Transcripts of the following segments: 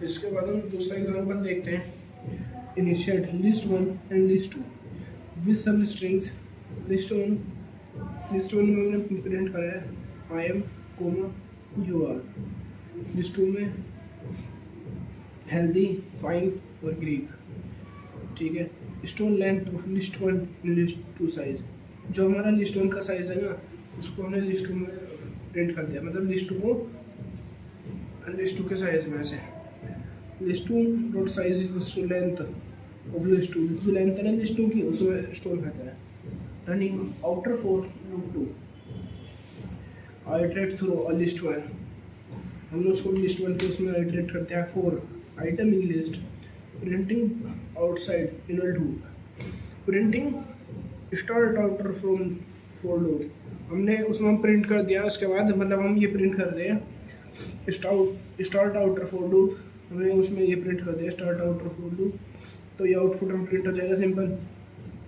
इसके बाद हम दूसरा एग्जांपल देखते हैं। Initiate list one and list two with sub strings. List one में हमने प्रिंट करा है I am comma you are. List two में हेल्दी, फाइन और ग्रीक। ठीक है। Store length of list one in list two size. जो हमारा लिस्ट वन का साइज है ना, उसको हमने लिस्ट टू में प्रिंट कर दिया, मतलब लिस्ट टू को लिस्ट टू के साइज में से list two dot size is length of list two. जो लेंथ है ना लिस्ट टू की, उसमें स्टोर करता है। Running outer for loop to iterate through a list one. हम लोग उसको लिस्ट वन के उसमें आइटरेट करते हैं for item in list. Printing outside inner to. Printing start outer from for loop. हमने उसमें प्रिंट कर दिया, उसके बाद मतलब हम ये प्रिंट कर रहे हैं स्टार्ट आउटर फॉर लूप। हमने उसमें ये प्रिंट कर दिया स्टार्ट आउटर फॉर लूप, तो ये आउटपुट हम प्रिंट हो जाएगा सिंपल।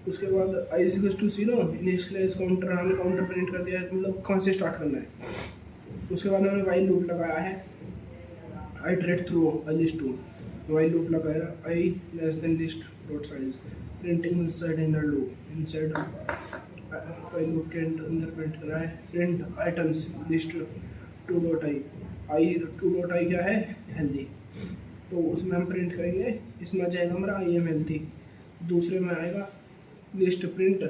उसके बाद I is equals to 0 initialise counter, हमने काउंटर प्रिंट कर दिया, मतलब कहाँ से स्टार्ट करना है। उसके बाद हमने वाइल लूप लगाया है iterate through a list two. While loop लगाया I less than list dot size. Printing inside inner loop. Inside while loop के अंदर प्रिंट करा है print items list two dot I two dot I क्या है healthy, तो उसमें हम प्रिंट करेंगे। इसमें आ जाएगा हमारा आई एम हेल्दी। दूसरे में आएगा लिस्ट प्रिंट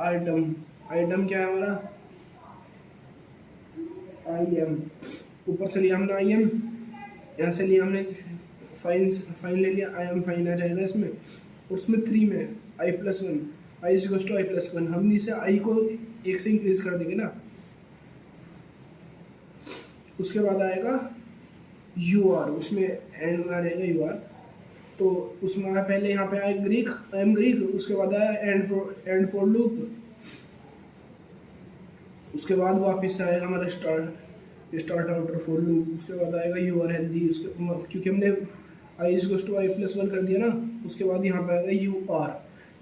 आइटम। आइटम क्या है हमारा आई एम। ऊपर से लिया हमने आई एम, यहाँ से लिया हमने फाइन ले लिया, आई एम फाइन आ जाएगा इसमें। उसमें 3 में I plus one, I is equals to I plus one. हम इसे आई को 1 से इंक्रीज कर देंगे ना। उसके बाद आएगा यू आर, उसमें एंड में आ जाएगा यू आर, तो उसमें आया पहले यहाँ पे आया ग्रीक, आई एम ग्रीक। उसके बाद आया एंड फॉर लूप। उसके बाद वापस से आएगा हमारा स्टार्ट आउटर फॉर लूप। उसके बाद आएगा यू आर हेल्दी, उसके क्योंकि हमने i is equals to I plus one कर दिया ना। उसके बाद यहाँ पे आएगा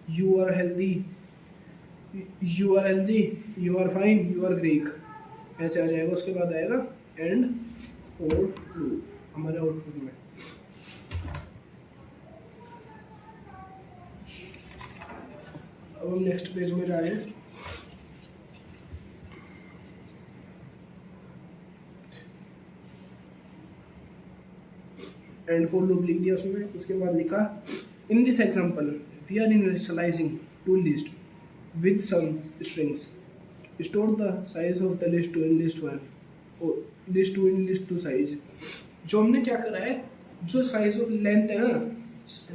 you are healthy, you are fine, you are ग्रीक, ऐसे आ जाएगा। उसके बाद आएगा एंड फॉर लूप हमारे आउटपुट में। अब हम नेक्स्ट पेज में जा रहे हैं। एंड फॉर लूप लिख दिया उसमें। उसके बाद लिखा in this example we are initializing two list with some strings. Store the size of the list to in list one और list to in list two size. जो हमने क्या करा है, जो साइज ऑफ लेंथ है ना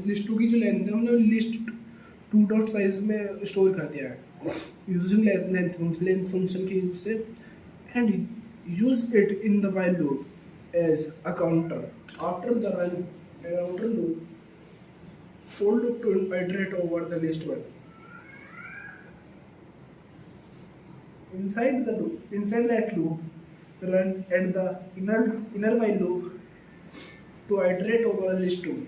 लिस्ट टू की, जो लेंथ है हमने लिस्ट टू डॉट साइज में स्टोर कर दिया है यूजिंग लेंथ फंक्शन के यूज से। And use it in the while loop as a counter after the run outer loop for loop to iterate over the list one. Inside that loop run and the inner while loop to iterate over a list two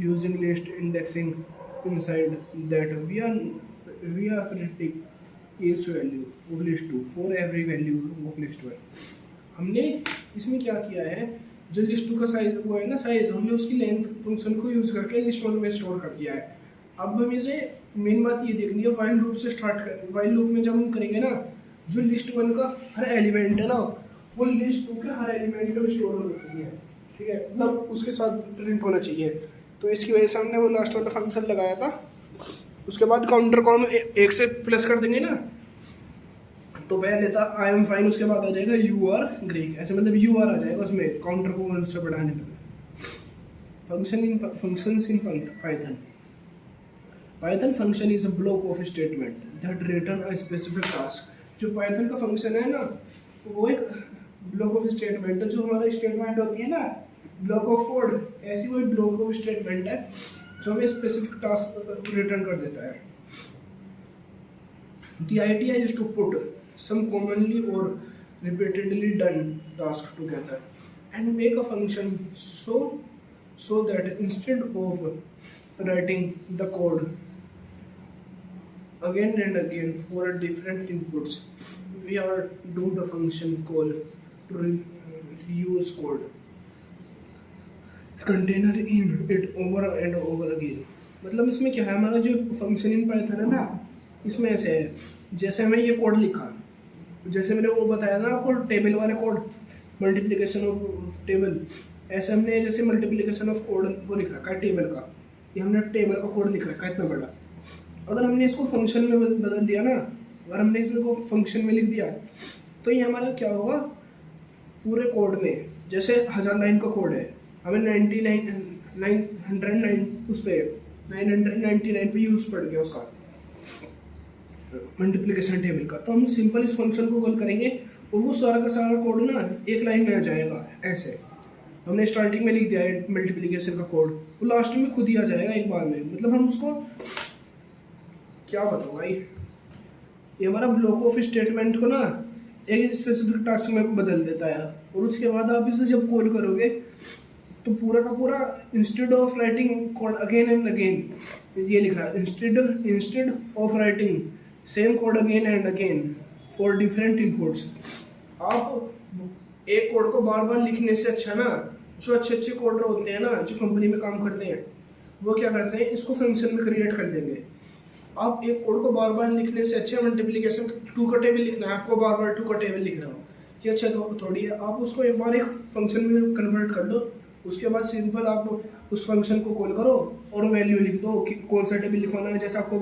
using list indexing. Inside that we are printing each value of list two for every value of list one. हमने इसमें क्या किया है, जो list to का size वो है ना साइज, हमने उसकी लेंथ फंक्शन को यूज़ करके लिस्ट वन में स्टोर कर दिया है। अब हम इसे मेन बात ये देखनी है वाइल लूप से स्टार्ट कर। वाइल लूप में जब हम करेंगे ना, जो लिस्ट वन का हर एलिमेंट है ना वो लिस्ट टू के हर एलिमेंट में स्टोर होना चाहिए। ठीक है, मतलब उसके साथ प्रिंट होना चाहिए। तो इसकी वजह से हमने वो लास्ट वाला फंक्शन लगाया था। उसके बाद काउंटर को हम 1 से प्लस कर देंगे ना, तो पहले था आई एम फाइन, उसके बाद आ जाएगा यू आर ग्रीक, ऐसे मतलब यू आर आ जाएगा उसमें काउंटर को 1 से बढ़ाने पर। Functions in Python function is a block of statement that return a specific task. जो पाइथन का फंक्शन है ना वो एक ब्लॉक ऑफ स्टेटमेंट है। जो हमारा स्टेटमेंट होती है ना ब्लॉक ऑफ कोड, ऐसी वो ब्लॉक ऑफ स्टेटमेंट है जो हमें स्पेसिफिक टास्क रिटर्न कर देता है। The idea is to put some commonly or repeatedly done tasks together and make a function so that instead of writing the code again and again for different inputs, we are do the function call to use code container in it over and over again. मतलब इसमें क्या है, हमारा जो function in Python है ना, इसमें ऐसे है, जैसे मैंने ये कोड लिखा, जैसे मैंने वो बताया ना आपको टेबल वाले कोड, मल्टीप्लिकेशन ऑफ टेबल, ऐसे हमने जैसे मल्टीप्लिकेशन ऑफ कोड वो लिख रखा है टेबल का, ये हमने टेबल का कोड लिख रखा है इतना बड़ा। अगर हमने इसको फंक्शन में बदल दिया ना, अगर हमने इसको फंक्शन में लिख दिया, तो ये हमारा क्या होगा, पूरे कोड में जैसे 1000 लाइन का कोड है, हमें 999 उस पर 999 पे यूज़ पड़ गया उसका मल्टीप्लिकेशन टेबल का, तो हम सिंपल इस फंक्शन को कॉल करेंगे और वो सारा का सारा कोड ना एक लाइन में आ जाएगा। ऐसे हमने स्टार्टिंग में लिख दिया है मल्टीप्लिकेशन का कोड, वो लास्ट में खुद ही आ जाएगा एक बार में। मतलब हम उसको क्या बताओ भाई, ये हमारा ब्लॉक ऑफ स्टेटमेंट को ना एक स्पेसिफिक टास्क में बदल देता है, और उसके बाद आप इसे जब कॉल करोगे तो पूरा का पूरा instead of writing code again and again, ये लिख रहा है instead of writing same code again and again for different inputs. आप एक कोड को बार बार लिखने से अच्छा ना, जो अच्छे अच्छे कोडर होते हैं ना, जो कंपनी में काम करते हैं, वो क्या करते हैं, इसको फंक्शन में क्रिएट कर देंगे। आप एक कोड को बार बार लिखने से अच्छा मल्टीप्लिकेशन 2 का टेबल लिखना है, आपको बार बार 2 का टेबल लिख रहा हो, ये अच्छा थोड़ी है। आप उसको एक बार एक फंक्शन में कन्वर्ट कर दो, उसके बाद सिंपल आप उस फंक्शन को कॉल करो और वैल्यू लिख दो कि कौन सा टेबल लिखवाना है। जैसे आपको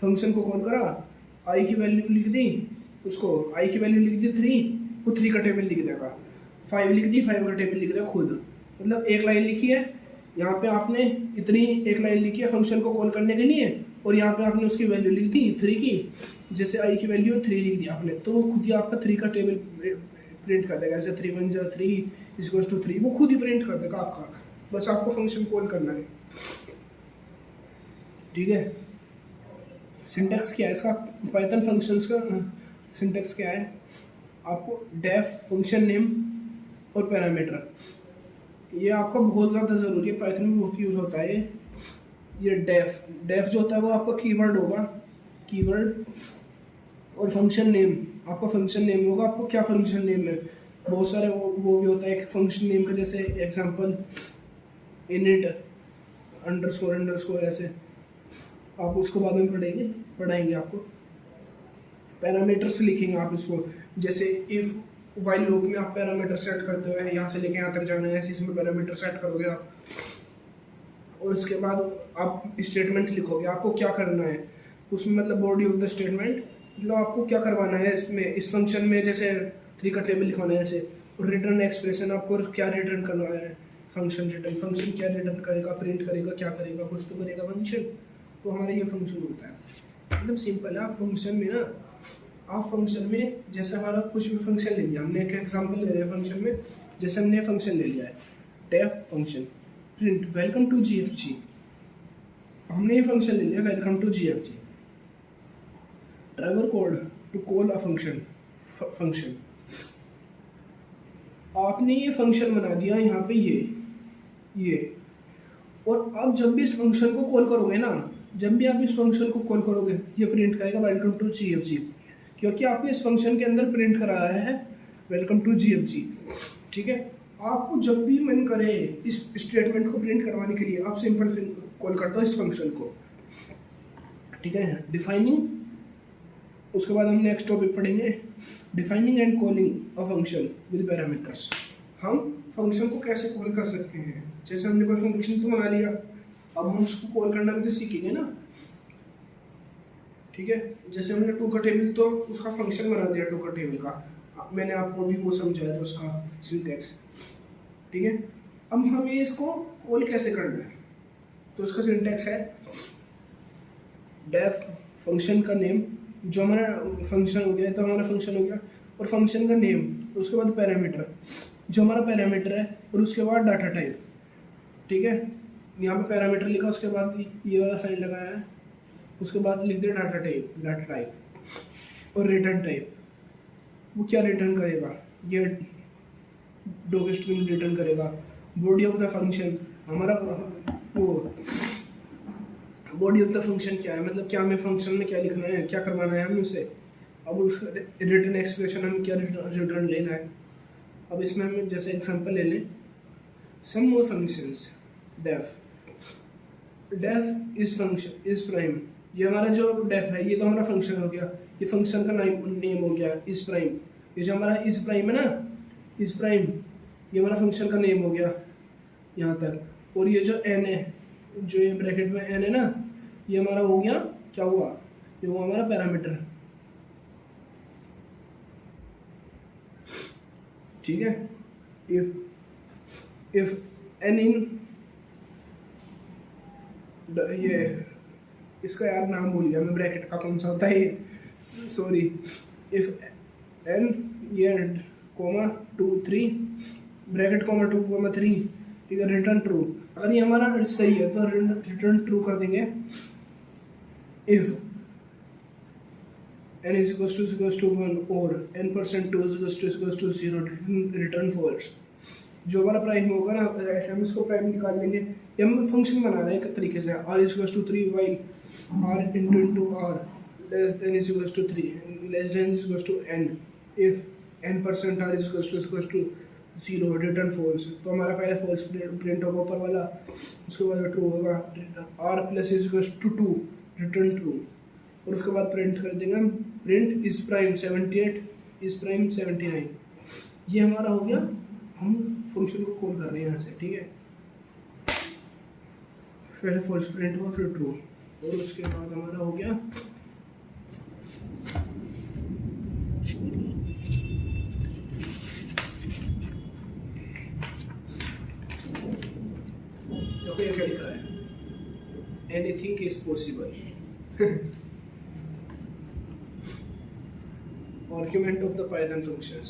फंक्शन को कॉल करा, आई की वैल्यू लिख दी, उसको आई की वैल्यू लिख दी 3, वो 3 का टेबल लिख देगा, 5 लिख दी, 5 का टेबल लिख देगा खुद। मतलब एक लाइन लिखी है, यहाँ पे आपने इतनी एक लाइन लिखी है फंक्शन को कॉल करने के लिए, और यहाँ पे आपने उसकी वैल्यू लिख दी 3 की, जैसे आई की वैल्यू 3 लिख दिया आपने, तो वो खुद ही आपका 3 का टेबल प्रिंट कर देगा। जैसे 3 1 3 = 3, वो खुद ही प्रिंट कर देगा आपका, बस आपको फंक्शन कॉल करना है। ठीक है, सिंटैक्स क्या है इसका, पाइथन फंक्शंस का सिंटैक्स क्या है, आपको डेफ फंक्शन नेम और पैरामीटर, ये आपका बहुत ज़्यादा ज़रूरी है, पाइथन में बहुत यूज़ होता है। ये डेफ जो होता है वो आपका कीवर्ड होगा, कीवर्ड, और फंक्शन नेम आपका फंक्शन नेम होगा। आपको क्या फंक्शन नेम है, बहुत सारे वो भी होता है एक फंक्शन नेम का, जैसे एग्जांपल इनिट अंडरस्कोर ऐसे, आप उसको बाद में पढ़ाएंगे आपको। पैरामीटर्स लिखेंगे आप इसको, जैसे इफ़ वाइल लूप में आप पैरामीटर सेट करते हुए यहाँ से लेके यहाँ तक जाना है, ऐसे इसमें पैरामीटर सेट करोगे आप, और उसके बाद आप स्टेटमेंट लिखोगे, आपको क्या करना है उसमें, मतलब बॉडी ऑफ द स्टेटमेंट, मतलब आपको क्या करवाना है इसमें, इस फंक्शन में जैसे 3 का टेबल लिखवाना है ऐसे, और रिटर्न एक्सप्रेशन आपको क्या रिटर्न करना है, फंक्शन क्या रिटर्न करेगा, प्रिंट करेगा, क्या करेगा, कुछ तो करेगा फंक्शन, तो हमारा ये फंक्शन होता है। एकदम सिंपल है। आप फंक्शन में जैसे हमारा कुछ भी फंक्शन ले लिया हमने, एक एग्जांपल ले रहे हैं फंक्शन में, जैसे हमने फंक्शन ले लिया है def function print welcome to GFG, हमने ये फंक्शन ले लिया welcome to GFG, driver code to call a function, आपने ये फंक्शन बना दिया यहाँ पे ये, और अब जब भी इस फंक्शन को कॉल करोगे ना, जब भी आप इस फंक्शन को कॉल करोगे, ये प्रिंट करेगा वेलकम टू जीएफजी, क्योंकि आपने इस फंक्शन के अंदर प्रिंट कराया है वेलकम टू जीएफजी। ठीक है, आपको जब भी मन करे इस स्टेटमेंट को प्रिंट करवाने के लिए, आप सिंपल कॉल करते हो इस फंक्शन को। ठीक है, डिफाइनिंग, उसके बाद हम नेक्स्ट टॉपिक पढ़ेंगे defining and calling a function with parameters. हम फंक्शन को कैसे कॉल कर सकते हैं, जैसे हमने कोई फंक्शन तो बना लिया, अब हम उसको कॉल करना भी तो सीखेंगे ना। ठीक है, जैसे हमने 2 का टेबल, तो उसका फंक्शन बना दिया 2 का टेबल का, मैंने आपको भी वो समझाया था उसका सिंटैक्स। ठीक है, अब हमें इसको कॉल कैसे करना है, तो उसका सिंटैक्स है डेफ फंक्शन का नेम, जो हमारा फंक्शन हो गया, तो हमारा फंक्शन हो गया, और फंक्शन का नेम, उसके बाद पैरामीटर, जो हमारा पैरामीटर है, और उसके बाद डाटा टाइप। ठीक है, यहाँ पे पैरामीटर लिखा, उसके बाद ये वाला साइन लगाया है, उसके बाद लिख दिया डाटा टाइप और रिटर्न टाइप। वो क्या रिटर्न करेगा, ये डॉग स्ट्रिंग रिटर्न करेगा। बॉडी ऑफ द फंक्शन, हमारा वो बॉडी ऑफ द फंक्शन क्या है, मतलब क्या हमें फंक्शन में क्या लिखना है, क्या करवाना है हमें उससे। अब उसका रिटर्न एक्सप्रेशन, हम क्या रिटर्न लेना है। अब इसमें हम जैसे एग्जांपल ले लें, some more functions def is function is prime. ये हमारा जो डेफ है ये तो हमारा फंक्शन हो गया, ये फंक्शन का नेम हो गया इज प्राइम। ये जो हमारा इज प्राइम है ना, इज प्राइम ये हमारा फंक्शन का नेम हो गया यहाँ तक। और ये जो एन है, जो ये ब्रैकेट में एन है ना, ये हमारा हो गया, क्या हुआ, ये वो हमारा पैरामीटर। ठीक है, इफ एन इन ये इसका यार नाम भूल गया मैं, ब्रैकेट का कौन सा होता है ये, सॉरी। इफ एन ये कोमा 2 3 ब्रैकेट कोमा 2 कोमा 3, ठीक है, रिटर्न ट्रू। अगर ये हमारा सही है तो रिटर्न ट्रू कर देंगे। If n is equals to 1 और n% 2 is equals to 0, return false. जो हमारा प्राइम होगा ना, ऐसे हम इसको प्राइम निकाल लेंगे। ये हम फंक्शन बना रहे हैं एक तरीके से, r is equals to 3 while r into r less than is equals to 3 less than is equals to n, if n% r is equals to 0 return false. तो हमारा पहले फॉल्स प्रिंट होगा ऊपर वाला, उसके बाद ट्रू होगा, r plus is equals to 2 return true. और उसके बाद प्रिंट कर देंगे हम, print is prime 78 is prime 79। ये हमारा हो गया, हम फंक्शन को कॉल कर रहे हैं यहाँ से, ठीक है। पहले फॉल्स प्रिंट हुआ फिर ट्रू, और उसके बाद हमारा हो गया देखो ये क्या लिखा है, anything is possible. Argument of the Python functions.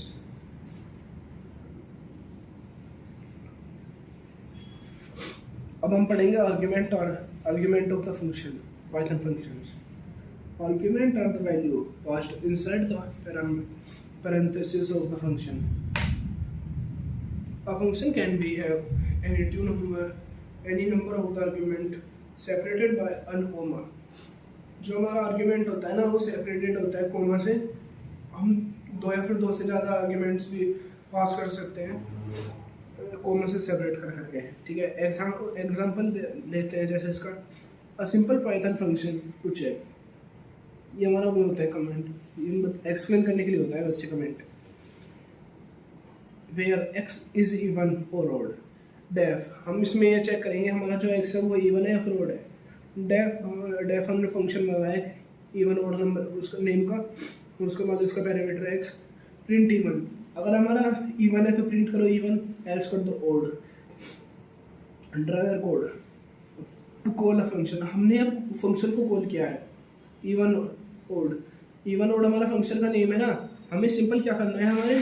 अब हम पढ़ेंगे argument of the function Python functions. Argument are the value passed inside the parenthesis of the function. A function can be have any number of the argument separated by a comma. जो हमारा argument होता है ना, वो separated होता है coma से। हम दो या फिर दो से ज़्यादा आर्ग्यूमेंट्स भी पास कर सकते हैं कोमा से सेपरेट कर करके, ठीक है। एग्जांपल लेते हैं, जैसे इसका अ सिंपल पाइथन फंक्शन कुछ है, ये हमारा वो होता है कमेंट, ये एक्सप्लेन करने के लिए होता है वैसे comment. Where X is even और ऑड डेफ, हम इसमें ये चेक करेंगे हमारा जो एक्स है वो इवन है या फिर ऑड है। डेफ हमने फंक्शन बनाया है इवन ऑड नंबर उसका नेम का, और उसके बाद उसका पैरामीटर एक्स, प्रिंट इवन। अगर हमारा इवन है तो प्रिंट करो इवन, एल्स कर दो odd. Driver code to call a function, हमने अब फंक्शन को कॉल किया है इवन ऑड। इवन ऑड हमारा फंक्शन का नेम है ना, हमें सिंपल क्या करना है, हमारे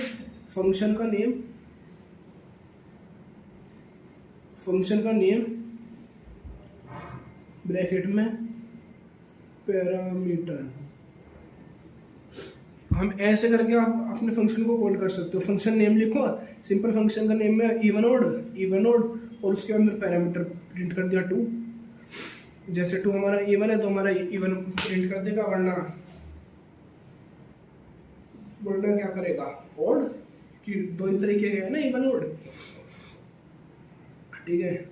फंक्शन का नेम ब्रैकेट में पैरामीटर, हम ऐसे करके आप अपने फंक्शन को कॉल कर सकते हो। फंक्शन नेम लिखो, सिंपल फंक्शन का नेम में इवन ऑड और उसके अंदर पैरामीटर प्रिंट कर दिया 2। जैसे 2 हमारा इवन है तो हमारा इवन प्रिंट कर देगा, वरना क्या करेगा ऑड, कि दो ही तरीके के है ना इवन ऑड, ठीक है।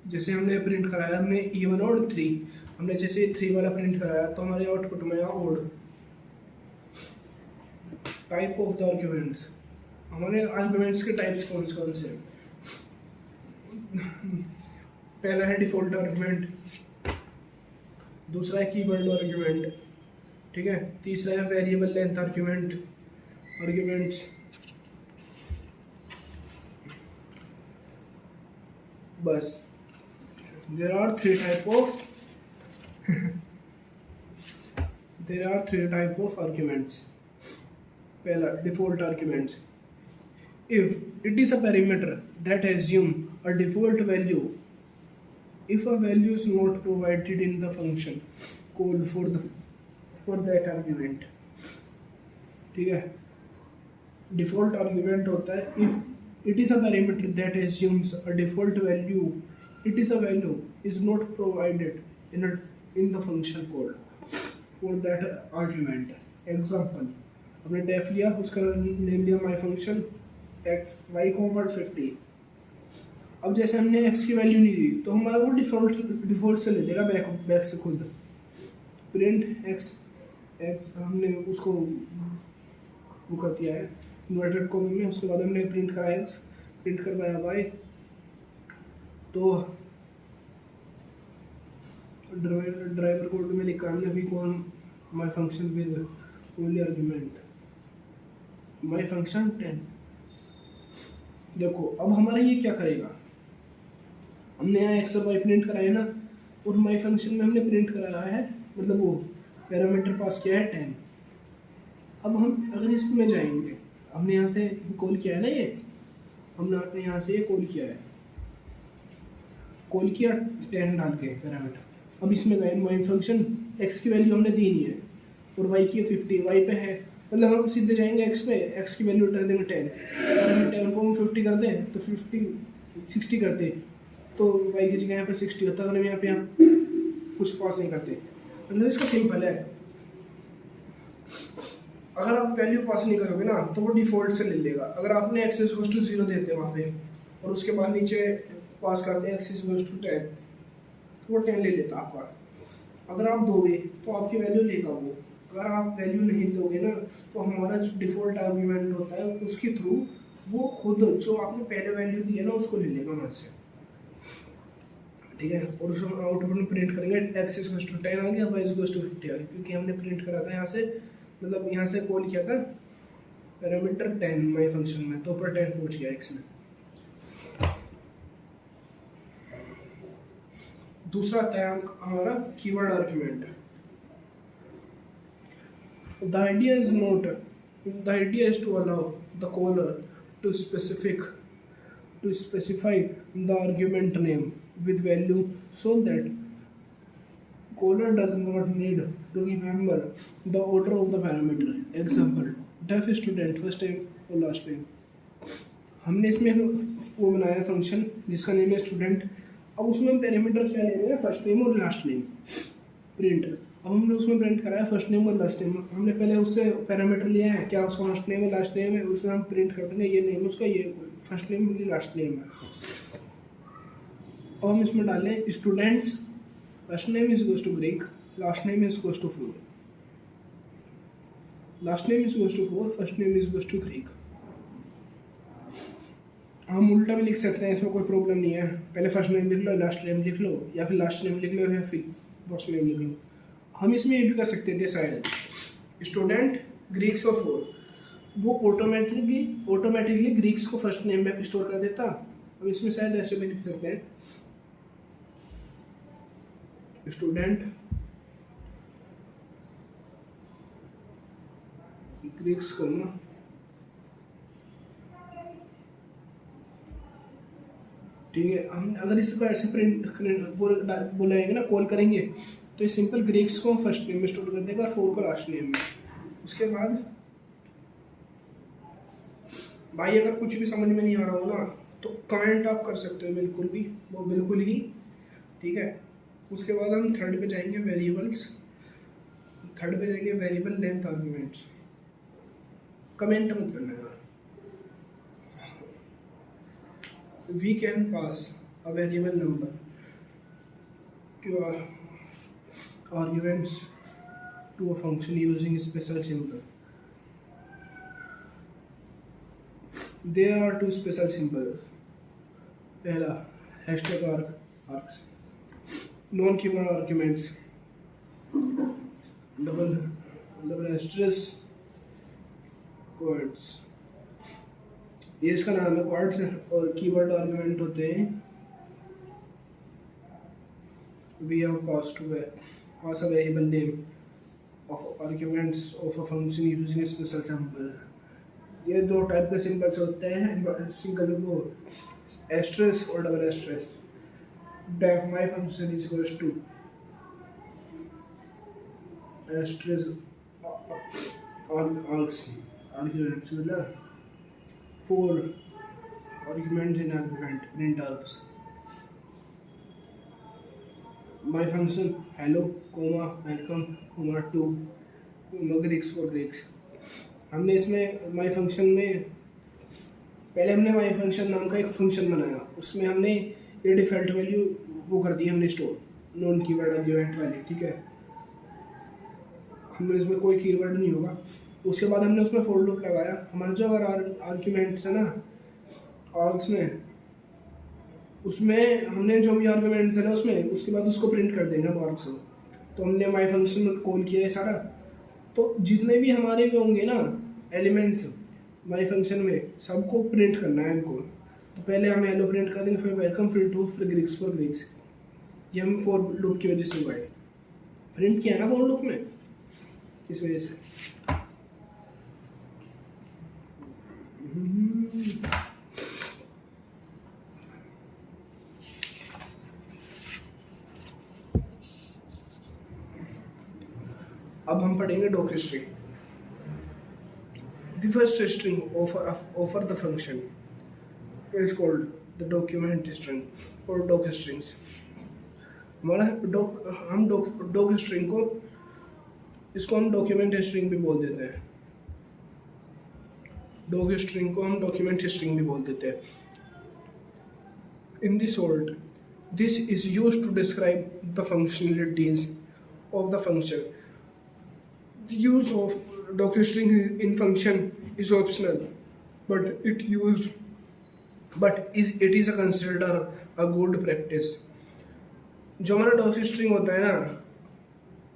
जैसे हमने प्रिंट कराया, हमने इवन ऑड 3, हमने जैसे 3 वाला प्रिंट कराया तो हमारे आउटपुट में odd. Type of the arguments, हमारे आर्ग्यूमेंट्स के टाइप्स कौन से हैं। पहला है डिफॉल्ट आर्ग्यूमेंट, दूसरा है कीवर्ड आर्ग्यूमेंट, ठीक है। तीसरा है वेरिएबल लेंथ आर्ग्यूमेंट्स। बस there are three type of arguments. पहला default arguments, if it is a parameter that assume a default value, if a value is not provided in the function call for that argument, ठीक है। Default argument होता है if it is a parameter that assumes a default value, it is a value is not provided in the function called for that argument. Example, हमने def लिया, उसका name लिया my function, x y comma 50। अब जैसे हमने x की value नहीं दी तो हमारा वो डिफॉल्ट से ले लेगा बैक बैक से खुद। प्रिंट एक्स, एक्स हमने उसको वो कर दिया है इन्वर्टेड कॉमा में। उसके बाद हमने प्रिंट करा एक्स, प्रिंट करवाया वाई। तो ड्राइवर कोड में लिखा हमने we call my function with only argument my function 10। देखो अब हमारा ये क्या करेगा, हमने यहाँ एक्स और वाई प्रिंट कराया ना, और माई फंक्शन में हमने प्रिंट कराया है, मतलब वो पैरामीटर पास किया है 10। अब हम अगर इसमें जाएंगे, हमने यहाँ से कॉल किया है ना, ये हमने यहाँ से ये कॉल किया है, कॉल किया 10 डाल के पैरामीटर। अब इसमें गए माई फंक्शन, एक्स की वैल्यू हमने दी नहीं है और वाई की 50, वाई पे है, मतलब हम सीधे जाएंगे एक्स पे, एक्स की वैल्यू कर देंगे 10, अगर हम 10 को हम 50 कर दें तो 60 करते तो वाई की जगह यहाँ पर 60 होता, अगर हम यहाँ पे कुछ पास नहीं करते। मतलब इसका सिंपल है, अगर आप वैल्यू पास नहीं करोगे ना तो वो डिफ़ॉल्ट से ले लेगा। अगर आपने एक्स इज टू 0 देते वहाँ पे और उसके बाद नीचे पास करते हैं एक्स इज टू 10 तो वो 10 ले लेता आपका। अगर आप दोगे तो आपकी वैल्यू लेगा वो, अगर आप वैल्यू नहीं दोगे ना तो हमारा जो डिफ़ॉल्ट आर्ग्यूमेंट होता है उसके थ्रू वो खुद जो आपने पहले वैल्यू दी है ना उसको ले लेगा वहाँ से, ठीक है। और उसको आउटपुट में प्रिंट करेंगे एक्स इज टू 10 आ गया, वाई इज टू 50 आ गया, क्योंकि हमने प्रिंट करा था यहाँ से, मतलब यहाँ से कॉल किया था पैरामीटर 10 माई फंक्शन में, तो पर 10 पहुँच गया एक्स में। दूसरा आता है हमारा keyword argument. The idea is not, the idea is to allow the caller to specify the argument name with value so that caller does not need to remember the order of the parameter. Example, def student first name और last name। हमने इसमें वो बनाया function जिसका name है student. अब उसमें हम पैरामीटर क्या ले रहे हैं, फर्स्ट नेम और लास्ट नेम प्रिंट। अब हमने उसमें प्रिंट कराया फर्स्ट नेम और लास्ट नेम, हमने पहले उससे पैरामीटर लिया है क्या उसका फर्स्ट नेम है लास्ट नेम है, उसमें हम प्रिंट कर देंगे ये नेम उसका, ये फर्स्ट नेम ये लास्ट नेम है। अब हम इसमें डालें students first name is equals to Greek, last name is equals to 4, last name is equals to 4, first name is equals to Greek. हम उल्टा भी लिख सकते हैं, इसमें कोई प्रॉब्लम नहीं है, पहले फर्स्ट नेम लिख लो लास्ट नेम लिख लो, या फिर लास्ट नेम लिख लो या फिर फर्स्ट नेम लिख लो। हम इसमें ये भी कर सकते थे शायद स्टूडेंट ग्रीक्स ऑफ 4, वो ऑटोमेटिकली ग्रीक्स को फर्स्ट नेम में स्टोर कर देता। हम इसमें शायद ऐसे भी लिख सकते हैं स्टूडेंट ग्रीक्स को ना, ठीक है। हम अगर इसको ऐसे प्रिंट वो बोलेंगे ना कॉल करेंगे तो ये सिंपल ग्रीक्स को फर्स्ट नेम में स्टोर कर देगा और 4 को लास्ट नेम में। उसके बाद भाई अगर कुछ भी समझ में नहीं आ रहा हो ना तो कमेंट आप कर सकते हो, बिल्कुल भी वो बिल्कुल ही, ठीक है। उसके बाद हम थर्ड पे जाएंगे वेरिएबल्स, थर्ड पे जाएंगे वेरिएबल लेंथ आर्ग्यूमेंट्स। कमेंट मत करना यार। We can pass a variable number to our arguments to a function using a special symbol. There are two special symbols. पहला hashtag args, non-keyword arguments, double asterisk words, ये इसका नाम है quartz, और keyword argument होते हैं we have pass a variable name of arguments of a function using a special symbol. ये दो टाइप के सिंबल्स होते हैं, सिंगल वो एस्ट्रेस और double asterisk. Def my function is equals to asterisk arguments, मतलब 4 arguments in argument print args। My function hello comma welcome comma 2 comma greeks for greeks। हमने इसमें my function में पहले हमने वाई फंक्शन नाम का एक फंक्शन बनाया, उसमें हमने ये डिफ़ॉल्ट वैल्यू वो कर दी हमने स्टोर, नॉन कीवर्ड आर्ग्यूमेंट वाली, ठीक है। हमें इसमें कोई कीवर्ड नहीं होगा। उसके बाद हमने उसमें फॉर लूप लगाया, हमारा जो अगर आर्ग्यूमेंट्स है ना आर्ग्स में, उसमें हमने जो भी आर्ग्यूमेंट्स है ना उसमें, उसके बाद उसको प्रिंट कर देंगे हम आर्ग्स में। तो हमने माई फंक्शन में कॉल किया है सारा, तो जितने भी हमारे भी होंगे ना एलिमेंट्स माई फंक्शन में, सबको प्रिंट करना है इनको। तो पहले हम हेलो प्रिंट कर देंगे, फिर वेलकम, फिर टू, फिर ग्रीक्स फॉर ग्रीक्स। ये हम फॉर लूप की वजह से हुआ है, प्रिंट किया ना फॉर लूप में, इस वजह से। अब हम पढ़ेंगे doc string. The first string offer the function is called the document string or doc strings. हमारा डॉक स्ट्रिंग को, इसको हम डॉक्यूमेंट स्ट्रिंग भी बोल देते हैं। डॉक स्ट्रिंग को हम डॉक्यूमेंट स्ट्रिंग भी बोल देते हैं। In the short, this is used to describe the functionalities of the function. The use of docstring in function is optional, but it is a considered a good practice. जो हमारा डॉक्स्ट्रिंग होता है ना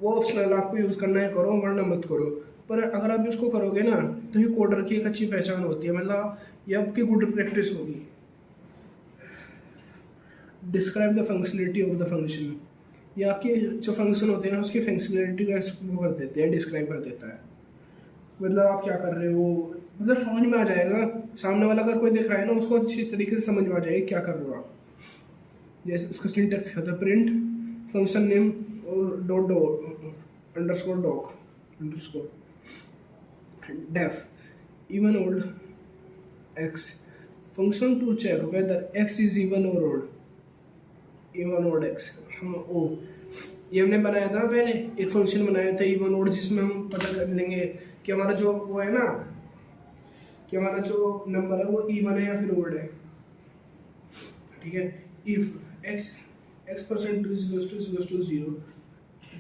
वो ऑप्शनल, आपको यूज़ करना है करो वरना मत करो, पर अगर आप इसको करोगे ना तो ये कोडर की एक अच्छी पहचान होती है, मतलब ये आपकी गुड प्रैक्टिस होगी। Describe the functionality of the function, ये आपके जो फंक्शन होते हैं ना उसकी फंक्शनलिटी को वो कर देते हैं, डिस्क्राइब कर देता है। मतलब आप क्या कर रहे हो, मतलब समझ में आ जाएगा, सामने वाला अगर कोई देख रहा है ना उसको अच्छी तरीके से समझ में आ जाएगी क्या कर रहे हो आप। जैसे उसका सिंटैक्स होता है प्रिंट फंक्शन नेम और dot dot underscore doc underscore def even old x function to check whether x is even और ओड एक्स। हम ओ ये हमने बनाया था ना पहले, एक फंक्शन बनाया था इवन ओड, जिसमें हम पता कर लेंगे कि हमारा जो वो है ना कि हमारा जो नंबर है वो इवन है या फिर ओड है, ठीक है। If x% is equals to 0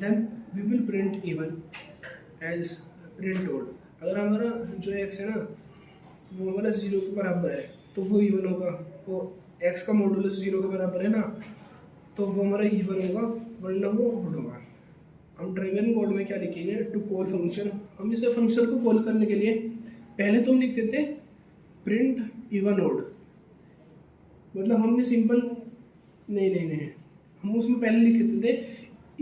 then we will print even, else print odd। अगर हमारा जो x है ना वो हमारा 0 के बराबर है तो वो इवन होगा, वो x का मॉडुलस 0 के बराबर है ना तो वो हमारा इवन होगा वरना वो ओड होगा। हम ड्राइवन कोड में क्या लिखेंगे, टू कॉल फंक्शन, हम इसे फंक्शन को कॉल करने के लिए पहले तो हम लिखते थे प्रिंट इवन ओड, मतलब हमने सिंपल नहीं हम उसमें पहले लिख देते थे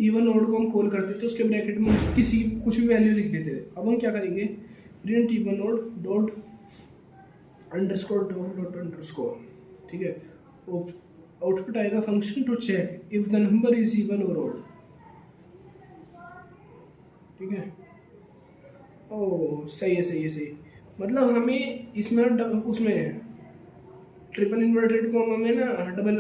इवन ओड को हम कॉल करते थे, उसके ब्रैकेट में किसी कुछ भी वैल्यू लिख देते थे। अब हम क्या करेंगे, print even odd dot underscore, ठीक है। आउटपुट आएगा function to check if the number is even और ओड, ठीक है। ओह सही है। मतलब हमें इसमें उसमें ट्रिपल इन्वर्टेड कॉमा में ना डबल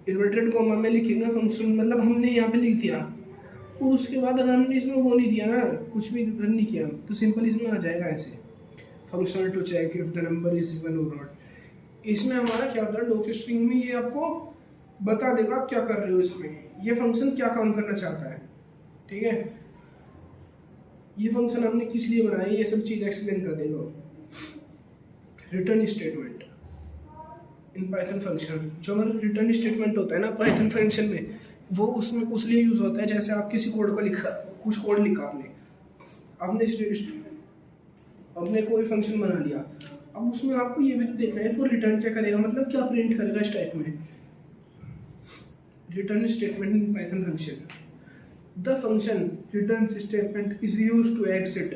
इन्वर्टेड कॉमा में लिखेंगे फंक्शन, मतलब हमने यहाँ पे लिख दिया और उसके बाद अगर हमने इसमें वो नहीं दिया ना, कुछ भी रन नहीं किया, तो सिंपल इसमें आ जाएगा ऐसे function to check if the number is even और ऑड। इसमें हमारा क्या होता है, डॉक स्ट्रिंग में ये आपको बता देगा आप क्या कर रहे हो, इसमें ये फंक्शन क्या काम करना चाहता है, ठीक है। ये फंक्शन हमने किस लिए बनाया ये सब चीज़ एक्सप्लेन कर देगा। Return statement in Python function, जो हमारा रिटर्न स्टेटमेंट होता है ना पाइथन फंक्शन में, वो उसमें उस लिए यूज़ होता है जैसे आप किसी कोड को लिखा, कुछ कोड लिखा आपने कोई फंक्शन बना लिया, अब उसमें आपको ये भी तो देखना है वो रिटर्न क्या करेगा, मतलब क्या प्रिंट करेगा इस टाइप में। Return statement in Python function, the function return statement is used to exit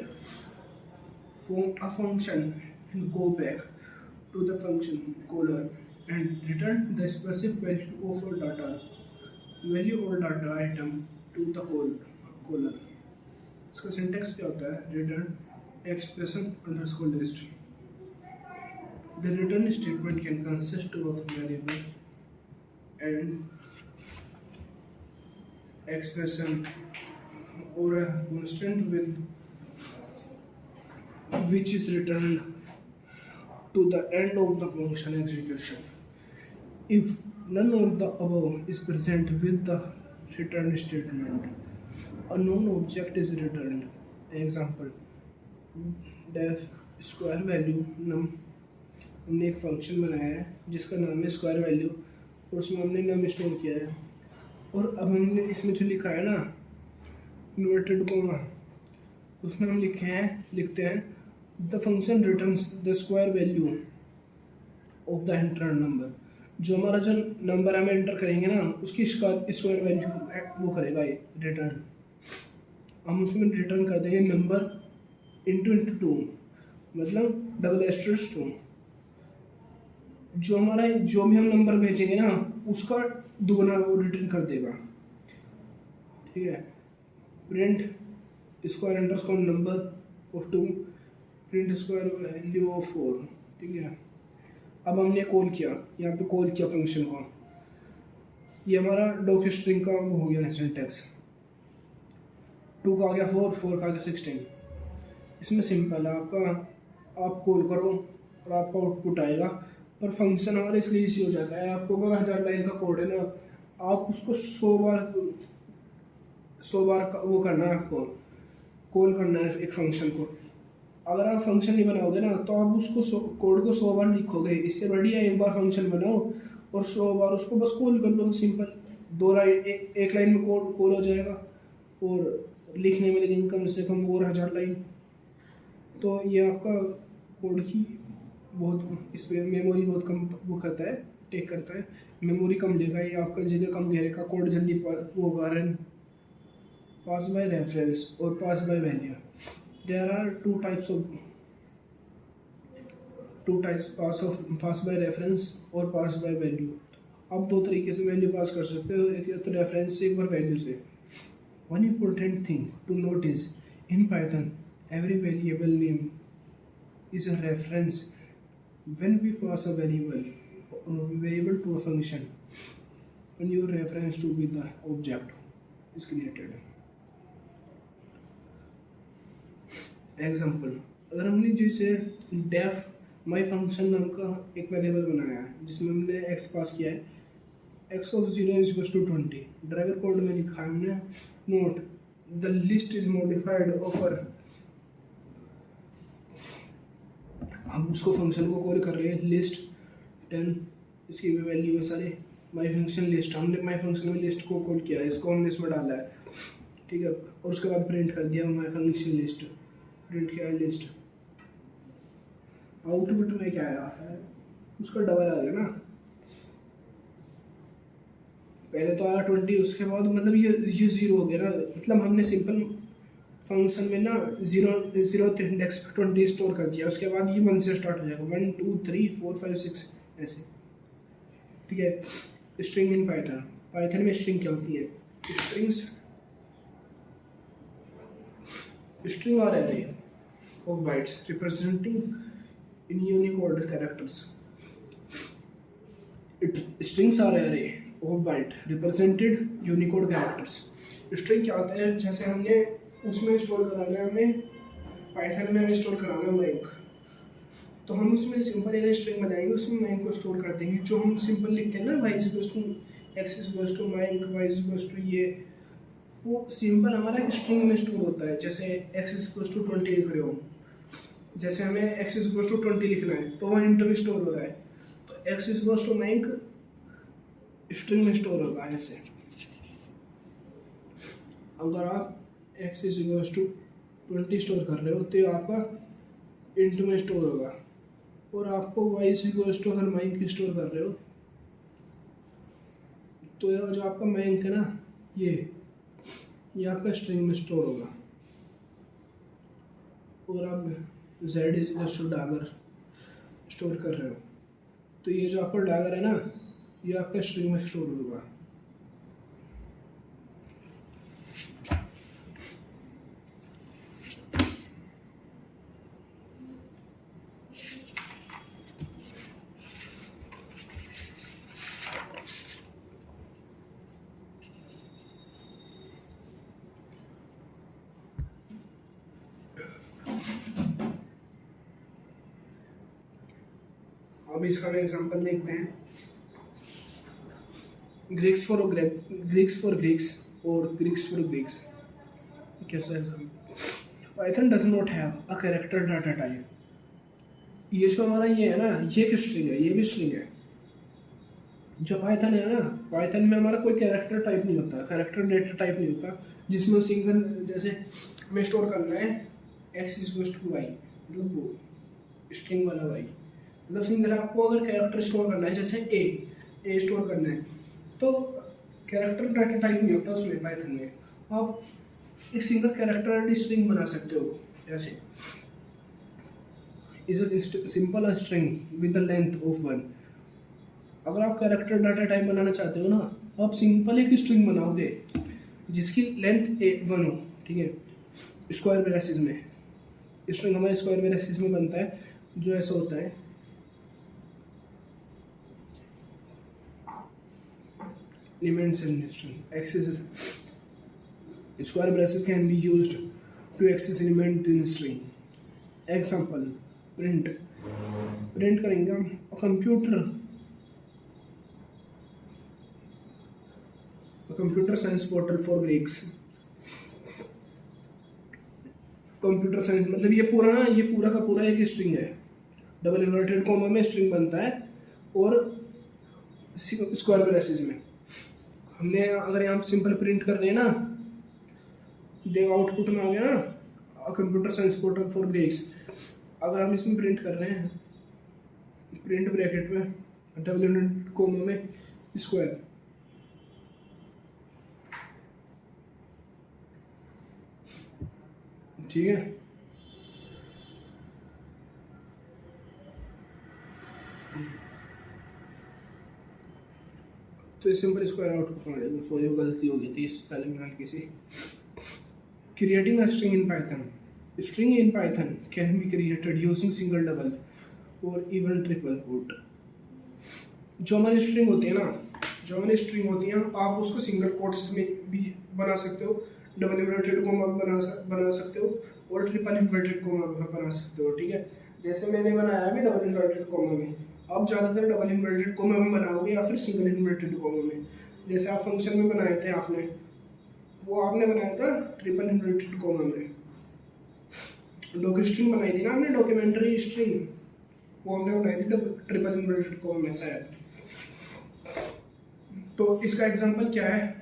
from a function and go back to the function caller and return the specific value or data item to the caller। इसका syntax क्या होता है, return expression underscore list. The return statement can consist of variable and expression or a constant with which is returned to the end of the function execution. If none of the above is present with the return statement, a known object is returned. Example, def square value num हमने एक function बनाया है जिसका नाम है square value और उसमें हमने नम स्टोर किया है और अब हमने इसमें जो लिखा है ना इन्वर्टेड कोमा उसमें हम लिखते हैं the function returns the square value of the enter number. जो हमारा जो नंबर हम एंटर करेंगे ना उसकी स्क्वायर वैल्यू वो करेगा ये रिटर्न। हम उसमें रिटर्न कर देंगे नंबर इंटू टू मतलब डबल एस्टर्स टू। जो भी हम नंबर भेजेंगे ना उसका दुगना वो रिटर्न कर देगा। ठीक है, print square underscore number of two, print square value of four. ठीक है, अब हमने कॉल किया, यहाँ पे कॉल किया फंक्शन को, ये हमारा डॉक स्ट्रिंग का वो हो गया सिंटैक्स। 2 का आ गया 4, 4 का आ गया 16। इसमें सिंपल है आपका, आप कॉल करो और आपका आउटपुट आएगा। पर फंक्शन हमारा इसलिए इजी हो जाता है, आपको अगर 1000 लाइन का कोड है ना आप उसको 100 बार वो करना है, आपको कॉल करना है एक फंक्शन को। अगर आप फंक्शन नहीं बनाओगे ना तो आप उसको कोड को 100 बार लिखोगे। इससे बढ़िया एक बार फंक्शन बनाओ और 100 बार उसको बस कॉल कर लो। सिंपल 2 लाइन एक लाइन में कोड कॉल हो जाएगा और लिखने में लेकिन कम से कम और 1000 लाइन। तो ये आपका कोड की बहुत इस पर मेमोरी बहुत कम वो करता है, टेक करता है, मेमोरी कम लेगा, ये आपका जगह कम घेरेगा, कोड जल्दी वो होगा रन। पास बाय रेफरेंस और pass by value, there are two types pass by reference और पास बाय वैल्यू। आप दो तरीके से वैल्यू पास कर सकते हो, एक तो रेफरेंस से एक बार वैल्यू से। One important thing to note is in Python every variable name is a reference when we pass a variable to a function when your reference to be the object is created। Example, अगर हमने जैसे def my function नाम का एक variable बनाया है जिसमें हमने एक्स पास किया है, x of 0 is equal to 20। Driver code में लिखा है हमने note the list is modified offer. हम उसको फंक्शन को कॉल कर रहे हैं लिस्ट 10, इसकी भी वैल्यू है सारे माई फंक्शन लिस्ट। हमने माई फंक्शन में लिस्ट को कॉल किया है, इसको हमने इसमें डाला है। ठीक है, और उसके बाद प्रिंट कर दिया माई फंक्शन लिस्ट, प्रिंट किया है लिस्ट। आउटपुट में क्या आया है उसका डबल आ गया ना, पहले तो आया 20 उसके बाद मतलब ये 0 हो गया ना। मतलब हमने सिंपल फंक्शन में ना 0 इंडेक्स पे 20 स्टोर कर दिया, उसके बाद ये 1 से स्टार्ट हो जाएगा, 1 2 3 4 5 6 ऐसे। ठीक है, स्ट्रिंग इन पाइथन में स्ट्रिंग क्या होती है? String are array of bytes representing in Unicode characters. Strings are array of byte represented Unicode characters. String क्या होता है? जैसे हमने उसमें स्टोर कराना है, हमें पाइथन में हमें स्टोर कराना है मैंक, तो हम उसमें सिंपल एक स्ट्रिंग बनाएंगे, उसमें मैंक को स्टोर कर देंगे। जो हम सिंपल लिखते हैं ना y equals to x equals to मैंक, वाई इक्वल्स टू ये, वो सिंपल हमारा स्ट्रिंग में स्टोर होता है। जैसे एक्स इक्वल्स टू 20 लिख रहे हो, जैसे हमें एक्स इक्वल्स टू 20 लिखना है तो 1 इंटू में स्टोर हो रहा है, तो एक्स इक्वल्स टू मैंक स्ट्रिंग में स्टोर होगा ऐसे। अगर आप x is equals to 20 store कर रहे हो तो ये आपका इंट में स्टोर होगा, और आपको वाई इज इक्वल्स टू अगर मैंक स्टोर कर रहे हो तो ये जो आपका मैंक है ना ये आपका स्ट्रिंग में स्टोर होगा। और आप z is equals to dagger store कर रहे हो तो ये जो आपका डागर है ना ये आपका स्ट्रिंग में स्टोर होगा। अब इसका मैं एग्जांपल देखते हैं। ग्रीक्स फॉर ग्रीक्स और ग्रीक्स फॉर ग्रीक्स। कैसा है? Python does not have a character data type. ये जो हमारा ये है ना, ये एक स्ट्रिंग है, ये भी स्ट्रिंग है। जो पाइथन है ना, पाइथन में हमारा कोई कैरेक्टर टाइप नहीं होता, कैरेक्टर डेटा टाइप नहीं होता, जिसमें सिंगल, जैसे हमें स्टोर करना है एक्स इज टू वाई, मतलब वो स्ट्रिंग वाला वाई, मतलब सिंगल आपको अगर कैरेक्टर स्टोर करना है, जैसे ए स्टोर करना है, तो कैरेक्टर डाटा टाइप नहीं होता उसमें। पाइथन में आप एक सिंगल कैरेक्टर स्ट्रिंग बना सकते हो, ऐसे is a simple string with the length of 1। अगर आप कैरेक्टर डाटा टाइप बनाना चाहते हो ना, आप सिंपल एक स्ट्रिंग बनाओगे जिसकी लेंथ 1 हो, ठीक है, स्क्वायर ब्रैकेट्स में। स्ट्रिंग हमारे स्क्वायर ब्रैकेट्स में बनता है, जो ऐसा होता है, elements in string access square braces can be used to access element in string। Example print करेंगे हम computer science portal for Greeks. Computer science मतलब ये पूरा का पूरा एक स्ट्रिंग है, डबल इन्वर्टेड कॉमा में स्ट्रिंग बनता है और स्क्वायर ब्रैसेस में। हमने अगर यहाँ सिंपल प्रिंट कर रहे हैं ना, देखो आउटपुट में आ गया ना, computer science portal for Greeks. अगर हम इसमें प्रिंट कर रहे हैं, प्रिंट ब्रैकेट में डबल इन्वर्टेड कॉमा में स्क्वायर, ठीक है, तो सिंपल स्क्वायर आउटपुट आ जाएगा। सॉरी गलती हो गई थी इस पहले में हल्की सी। Creating a string in Python. String in Python can be created using single, double और इवन ट्रिपल कोट। जो हमारी स्ट्रिंग होती है ना, आप उसको सिंगल कोट्स में भी बना सकते हो, डबल इन्वर्टेड कोमा बना सकते हो और ट्रिपल इन्वर्टेड कोमा बना सकते हो, ठीक है। जैसे मैंने बनाया है डबल इन्वर्टेड कोमा में, आप ज़्यादातर डबल इन्वर्टेड कोमा में बनाओगे या फिर सिंगल इन्वर्टेड कोमा में। जैसे आप फंक्शन में बनाए थे आपने बनाया था ट्रिपल इन्वर्टेड कोमा में। डॉक स्ट्रिंग बनाई थी ना हमने, डॉक्यूमेंट्री स्ट्रिंग, वो हमने बनाई थी ट्रिपल इन्वर्टेड कोमा में शायद। तो इसका एग्जांपल क्या है,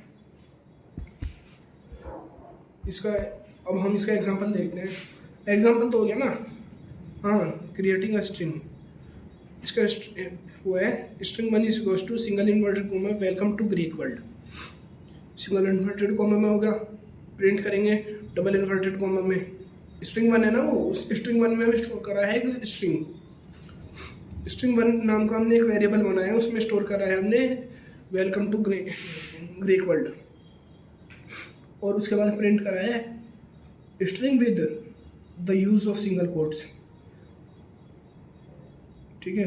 अब हम इसका एग्जांपल देखते हैं। एग्जांपल तो हो गया ना, हाँ, क्रिएटिंग अ स्ट्रिंग। इसका वो है string 1 is equals to single inverted comma welcome to Greek world. Single inverted comma में होगा, प्रिंट करेंगे डबल इन्वर्टेड कोमा में। स्ट्रिंग 1 है ना, वो उस स्ट्रिंग 1 में हमें स्टोर करा है एक स्ट्रिंग 1 नाम का हमने एक वेरिएबल बनाया है, उसमें स्टोर करा है हमने वेलकम टू ग्रीक वर्ल्ड। और उसके बाद प्रिंट करा है string with the use of single quotes, ठीक है।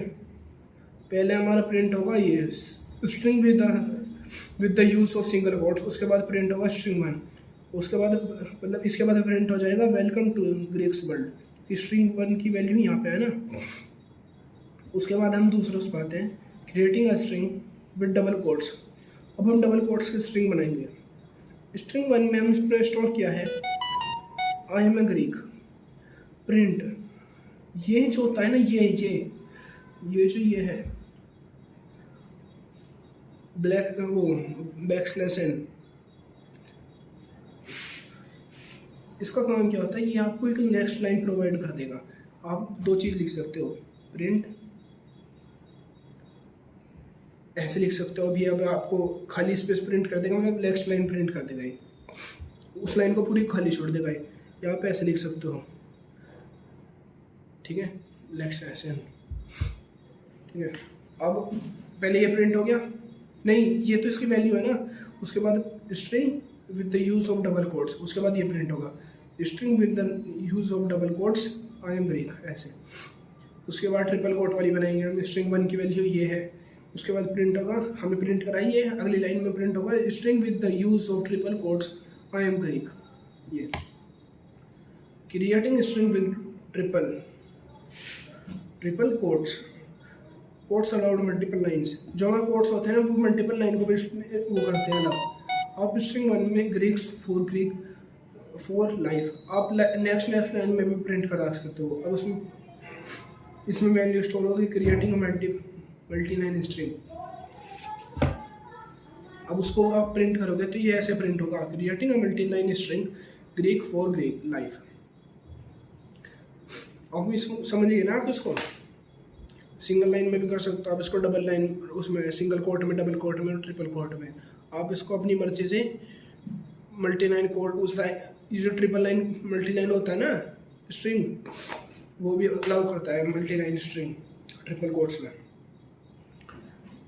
पहले हमारा प्रिंट होगा ये string with the use of single quotes, उसके बाद प्रिंट होगा स्ट्रिंग 1, उसके बाद मतलब इसके बाद प्रिंट हो जाएगा welcome to Greeks world. String 1 की वैल्यू यहाँ पे है ना। उसके बाद हम दूसरे उस पाते हैं creating a string with double quotes. अब हम डबल कोट्स की स्ट्रिंग बनाएंगे। स्ट्रिंग 1 में हमने स्टोर किया है I am a Greek. Print ये जो होता है ना, ये जो ये है बैकस्लैश n, इसका काम क्या होता है, ये आपको एक नेक्स्ट लाइन प्रोवाइड कर देगा। आप दो चीज़ लिख सकते हो, प्रिंट ऐसे लिख सकते हो, अभी अब आपको खाली स्पेस प्रिंट कर देगा, मतलब नेक्स्ट लाइन प्रिंट कर देगा, ये उस लाइन को पूरी खाली छोड़ देगा। या आप ऐसे लिख सकते हो, ठीक है, नेक्स्ट ऐसे, ठीक है। अब पहले ये प्रिंट हो गया, नहीं ये तो इसकी वैल्यू है ना। उसके बाद string with the use of double quotes, उसके बाद ये प्रिंट होगा string with the use of double quotes I am Greek, ऐसे। उसके बाद ट्रिपल कोट वाली बनाएंगे हम, स्ट्रिंग 1 की वैल्यू ये है, उसके बाद प्रिंट होगा, हमें प्रिंट कराइए, अगली लाइन में प्रिंट होगा string with the use of triple quotes I am ग्रीक। ये creating string with triple quotes. Quotes allowed multiple lines, जो हमारे कोट्स होते हैं ना वो मल्टीपल लाइन को भी वो करते हैं अलाउ। आप स्ट्रिंग वन में ग्रीक्स फॉर लाइफ आप नेक्स्ट लाइन में भी प्रिंट करा सकते हो। अब उसमें इसमें वैल्यू स्टोर होगी क्रिएटिंग मल्टी लाइन स्ट्रिंग। अब उसको आप प्रिंट करोगे तो ये ऐसे प्रिंट होगा, creating a multi line string Greek for Greek life. अब इसको समझिए ना आप इसको सिंगल लाइन में भी कर सकते हो आप इसको, डबल लाइन उसमें सिंगल कोट में, डबल कोट में और ट्रिपल कोट में। आप इसको अपनी मर्जी से मल्टी लाइन कोट उस लाइन, ये जो ट्रिपल लाइन मल्टी लाइन होता है ना स्ट्रिंग, वो भी अलाउ करता है multi line string triple quotes में।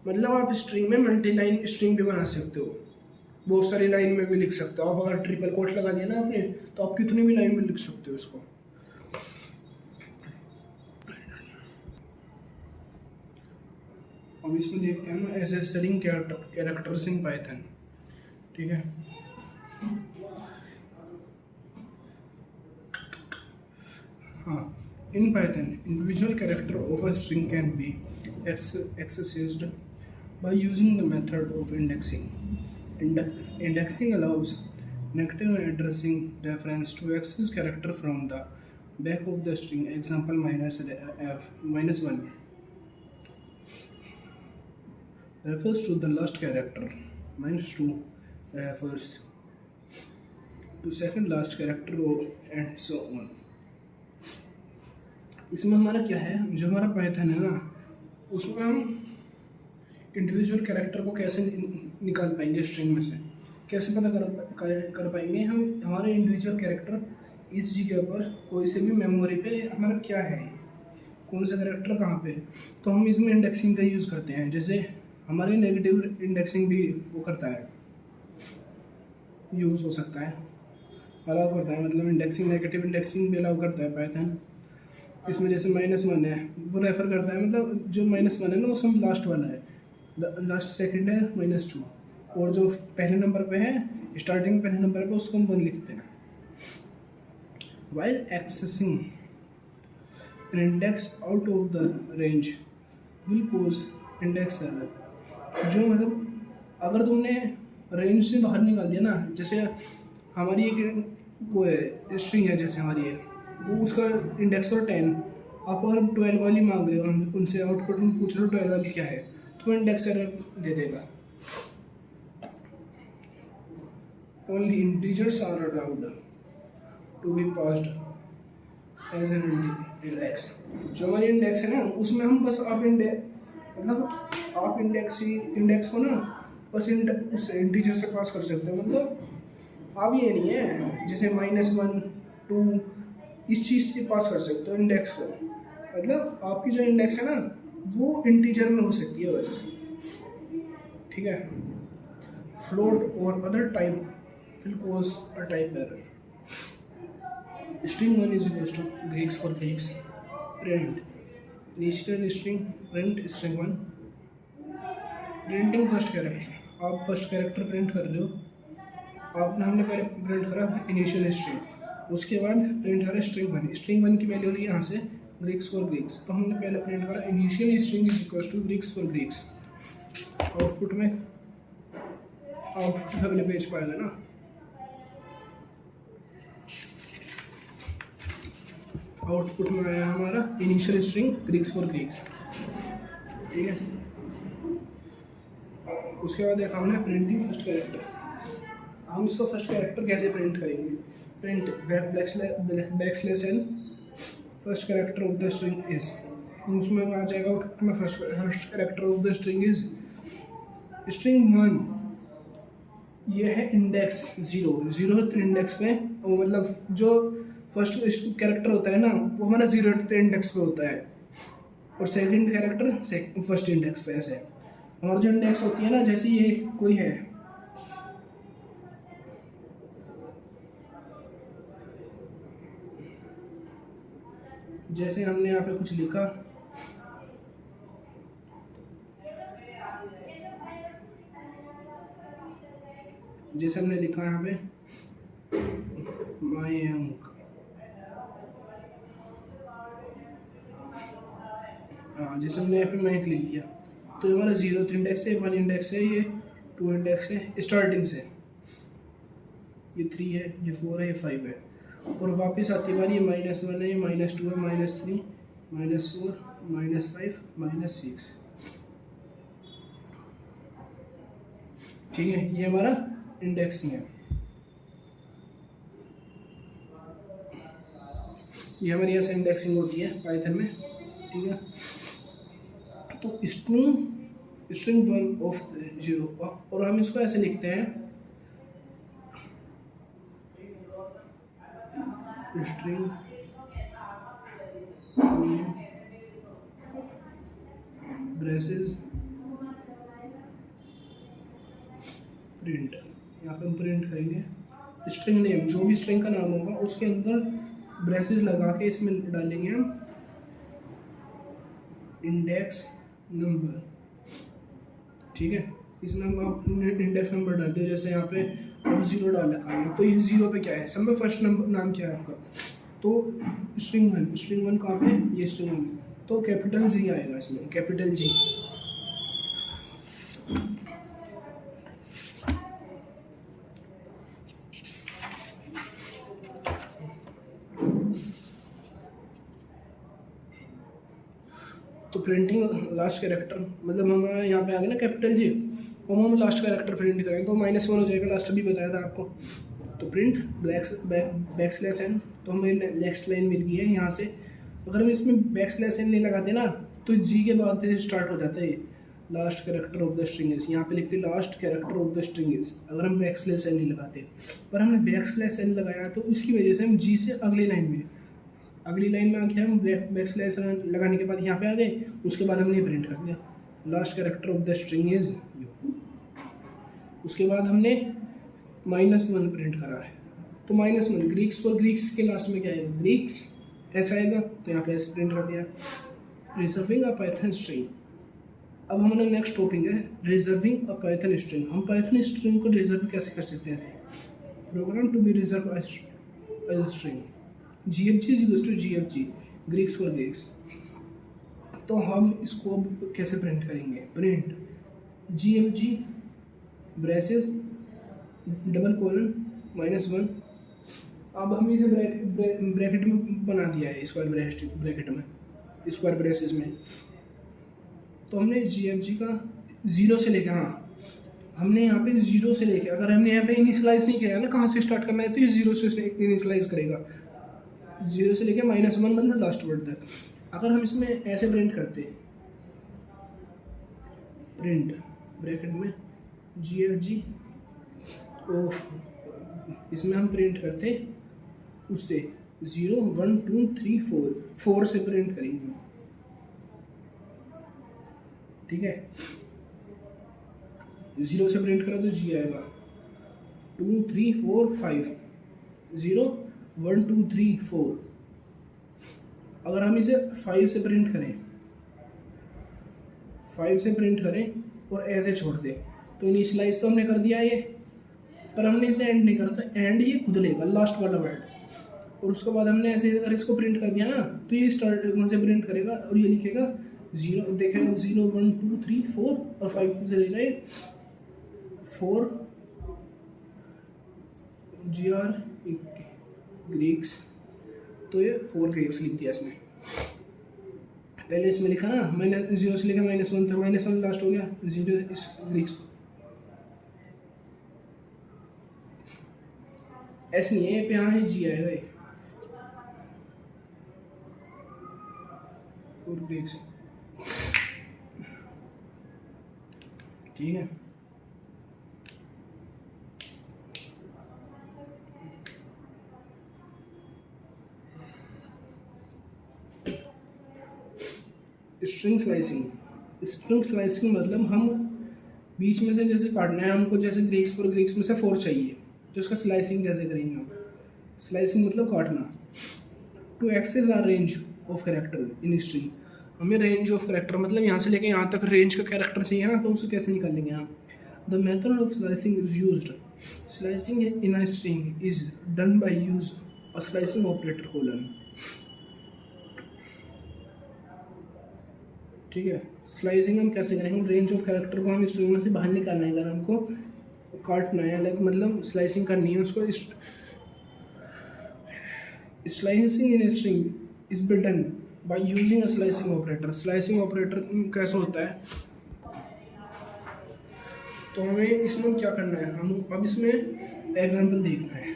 मतलब आप स्ट्रिंग में मल्टी लाइन स्ट्रिंग भी बना सकते हो, बहुत सारी लाइन में भी लिख सकते हो आप। अगर ट्रिपल कोट लगा दिया ना आपने तो आप कितनी भी लाइन में लिख सकते हो इसको। अब इसमें देखते हैं ना एसेसरिंग कैरेक्टर्स इन पाइथन, ठीक है। हाँ, in Python individual character of a string can be accessed by using the method of indexing. Indexing allows negative addressing reference to access character from the back of the string. Example -1 refers to the last character, -2 refers to second last character, and so on. इसमें हमारा क्या है, जो हमारा Python है ना उसमें हम इंडिविजुअल कैरेक्टर को कैसे निकाल पाएंगे स्ट्रिंग में से, कैसे पता कर पाएंगे हम हमारे इंडिविजुअल कैरेक्टर इस जगह पर कोई से भी मेमोरी पे हमारा क्या है, कौन सा कैरेक्टर कहाँ पे। तो हम इसमें इंडेक्सिंग का यूज़ करते हैं। जैसे हमारे नेगेटिव इंडेक्सिंग भी वो करता है, यूज़ हो सकता है, अलाउ करता है। मतलब इंडेक्सिंग नेगेटिव इंडेक्सिंग भी अलाउ करता है पाइथन। इसमें जैसे -1 है वो रेफ़र करता है, मतलब जो -1 है ना वो सब लास्ट वाला है, लास्ट सेकंड है -2, और जो पहले नंबर पे है स्टार्टिंग पहले नंबर पे उसको हम 1 लिखते हैं। While accessing an index out of the range will cause index error. जो मतलब अगर तुमने रेंज से बाहर निकाल दिया ना, जैसे हमारी एक वो है स्ट्रिंग है, जैसे हमारी है वो उसका इंडेक्स और 10, आप अगर 12 वाली मांग रहे हो उनसे आउटपुट में पूछ रहे हो 12 वाली क्या है, तो इंडेक्स एरर दे देगा। Only integers are allowed to be passed as an index. जो हमारी इंडेक्स है ना उसमें हम बस आप इंडेक्स को ना बस उस इंटीजर से पास कर सकते हो। मतलब आप ये नहीं है जैसे -1 2 इस चीज़ से पास कर सकते हो इंडेक्स को। मतलब आपकी जो इंडेक्स है ना वो इंटीजर में हो सकती है वैसे, ठीक है। फ्लोट और other type will cause a type error. String 1 is equals to Greeks for Greeks print initial string print string 1 printing first character. आप फर्स्ट कैरेक्टर प्रिंट कर रहे हो, हमने पहले प्रिंट करा इनिशियल स्ट्रिंग, उसके बाद प्रिंट करा स्ट्रिंग 1 की वैल्यू ली यहाँ से ग्रीक्स फॉर ग्रीक्स। तो हमने पहले प्रिंट करा initial string is equals to Greeks for Greeks. Output में आउटपुट अगले पेज पाएगा ना, आउटपुट में आया हमारा initial string Greeks for Greeks, ठीक है। उसके बाद देखा हमने प्रिंटिंग फर्स्ट कैरेक्टर। हम इसको फर्स्ट कैरेक्टर कैसे प्रिंट करेंगे, print backslash n first character of the string is, उसमें आ जाएगा आउटपुट में first character of the string is string 1। ये है इंडेक्स 0th इंडेक्स पे, मतलब जो फर्स्ट कैरेक्टर होता है ना वो हमारा 0th इंडेक्स पे होता है, और सेकंड कैरेक्टर फर्स्ट इंडेक्स पे ऐसे। और जो इंडेक्स होती है ना, जैसे ये कोई है जैसे हमने यहाँ पे कुछ लिखा, जैसे हमने लिखा यहाँ पे मयंक, हाँ, जैसे हमने यहाँ पे मैक लिख दिया, तो ये हमारा 0 इंडेक्स है, 1 इंडेक्स है, ये 2 इंडेक्स है स्टार्टिंग से, ये 3 है, ये 4 है, ये 5 है। और वापस आती बार ये -1 है, ये -2 है, -3, -4, -5, -6। ठीक है, ये हमारा इंडेक्सिंग है। ये हमारी ऐसे इंडेक्सिंग होती है पाइथन में। ठीक है, तो स्ट्रिंग 1 ऑफ 0, और हम इसको ऐसे लिखते हैं स्ट्रिंग नेम ब्रेसेस प्रिंट। यहाँ पे हम प्रिंट करेंगे स्ट्रिंग नेम, जो भी स्ट्रिंग का नाम होगा उसके अंदर ब्रेसेस लगा के इसमें डालेंगे हम इंडेक्स नंबर। ठीक है, इसमें हम आप इंडेक्स नंबर डालते हो, जैसे यहाँ पे अब 0 डाल रखा है, तो ये 0 पे क्या है, सब में फर्स्ट नंबर नाम क्या है आपका, तो स्ट्रिंग 1 कहाँ पे, ये स्ट्रिंग 1, तो कैपिटल जी आएगा इसमें, कैपिटल जी। तो प्रिंटिंग लास्ट कैरेक्टर, मतलब हम यहाँ पे आ गए ना कैपिटल जी, और हम लास्ट कैरेक्टर प्रिंट करें तो -1 हो जाएगा, लास्ट अभी बताया था आपको। तो प्रिंट बैकस्लैश एन, तो हमें नेक्स्ट लाइन मिल गई है यहाँ से। अगर हम इसमें बैकस्लैश एन नहीं लगाते ना, तो जी के बाद से स्टार्ट हो जाता है last character of the string is. यहाँ पे लिखते last character of the string is, अगर हम बैकस्लैश एन नहीं लगाते, पर हमने बैकस्लैश एन लगाया तो उसकी वजह से हम जी से अगली लाइन में आके हम बैकस्लैश लगाने के बाद यहाँ पे आ गए, उसके बाद हमने प्रिंट कर दिया last character of the string is you. उसके बाद हमने -1 प्रिंट करा है, तो -1 ग्रीक्स, पर ग्रीक्स के लास्ट में क्या आएगा, ग्रीक्स ऐसा आएगा, तो यहाँ पे ऐसे प्रिंट कर दिया। रिजर्विंग अ पाइथन स्ट्रिंग, अब हमारा नेक्स्ट टॉपिक है रिजर्विंग अ पाइथन स्ट्रिंग। हम पाइथन स्ट्रिंग को रिजर्व कैसे कर सकते हैं, ऐसे program to be reserve as string, GFG is equals to GFG, Greeks for Greeks. तो हम इसको अब कैसे प्रिंट करेंगे, print GFG braces double colon -1। अब हम इसे ब्रैकेट में बना दिया है, स्क्वायर ब्रैकेट में, स्क्वायर ब्रेसेस में। तो हमने GFG का 0 से लेकर, हाँ हमने यहाँ पे 0 से लेके, अगर हमने यहाँ पे इनिशलाइज नहीं किया ना कहाँ से स्टार्ट करना है, तो ये 0 से इनिशलाइज करेगा, 0 से लेके -1 मतलब लास्ट वर्ड तक। अगर हम इसमें ऐसे प्रिंट करते, प्रिंट ब्रैकेट में GFG ऑफ, इसमें हम प्रिंट करते उससे 0 1 2 3 4 से प्रिंट करेंगे। ठीक है, 0 से प्रिंट करा तो G आएगा, 2 3 4 5, 0 1 2 3 4। अगर हम इसे 5 से प्रिंट करें, 5 से प्रिंट करें और ऐसे छोड़ दें, तो इनिशियलाइज तो हमने कर दिया ये, पर हमने इसे एंड नहीं करा, तो एंड ये खुद लेगा लास्ट वाला वर्ड। और उसके बाद हमने ऐसे अगर इसको प्रिंट कर दिया ना, तो ये स्टार्ट वहाँ से प्रिंट करेगा और ये लिखेगा 0, देखेगा 0 1 2 3 4 और 5 से लेगा ये 4 GR ग्रीक्स, तो ये 4 ग्रीक्स लिख दिया इसने। पहले इसमें लिखा ना, मैंने 0 से लेकर -1 था, -1 लास्ट हो गया, 0 इस ग्रीक्स ऐसे नहीं है, पे यहाँ है G आएगा ये, और ग्रीक्स। ठीक है, स्ट्रिंग स्लाइसिंग मतलब हम बीच में से जैसे काटना है हमको, जैसे ग्रीक्स में से 4 चाहिए, तो इसका स्लाइसिंग कैसे करेंगे हम, स्लाइसिंग मतलब काटना। To access are range of character in string, हमें रेंज ऑफ कैरेक्टर मतलब यहाँ से लेके यहाँ तक रेंज का कैरेक्टर चाहिए ना, तो उसे कैसे निकालेंगे हम। The method of slicing is used, slicing in a string is done by use a slicing operator colon. ठीक है। स्लाइसिंग हम कैसे करेंगे, रेंज ऑफ कैरेक्टर को हम स्ट्रिंग में से बाहर निकालना है, अगर हमको काटना है अलग, मतलब स्लाइसिंग करनी है उसको। Slicing in string is be done by using a slicing operator. Slicing operator कैसे होता है, तो हमें इसमें क्या करना है, हम अब इसमें एग्जांपल देखना है।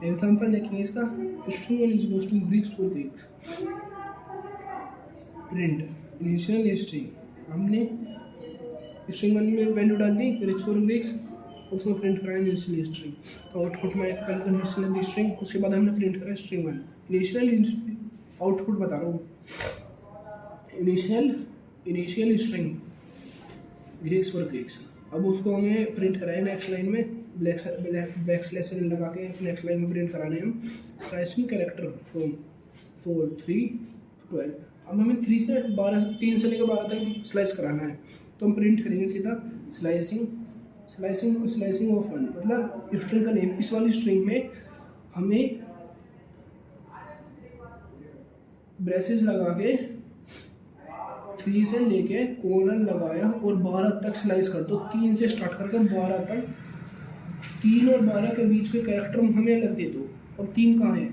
एग्जांपल देखेंगे इसका। String one is equals to Greeks for Greeks, print initial string. हमने स्ट्रिंग वन में वैल्यू डाल दी ग्रीक्स फॉर ग्रीक्स, उसमें प्रिंट कराया इनिशियल स्ट्रिंग, तो आउटपुट में आएगा इनिशियल स्ट्रिंग। उसके बाद हमने प्रिंट करा स्ट्रिंग वन, इनिशियल आउटपुट बता रहा हूँ, initial string Greeks for Greeks. अब उसको हमें प्रिंट कराया नेक्स्ट लाइन में, बैक स्लैश लगा के नेक्स्ट लाइन में प्रिंट कराने हम स्लाइसिंग कैरेक्टर फ्रॉम 4 3 12। अब हमें 3 से लेकर 12 तक स्लाइस कराना है, तो हम प्रिंट करेंगे सीधा स्लाइसिंग ऑफ वन, मतलब स्ट्रिंग का नेम। इस वाली स्ट्रिंग में हमें ब्रेसेस लगा के 3 से लेके कोलन लगाया और 12 तक स्लाइस कर दो। 3 से स्टार्ट करके 12 तक, 3 और 12 के बीच के कैरेक्टर हमें अलग दे दो। अब 3 कहाँ है,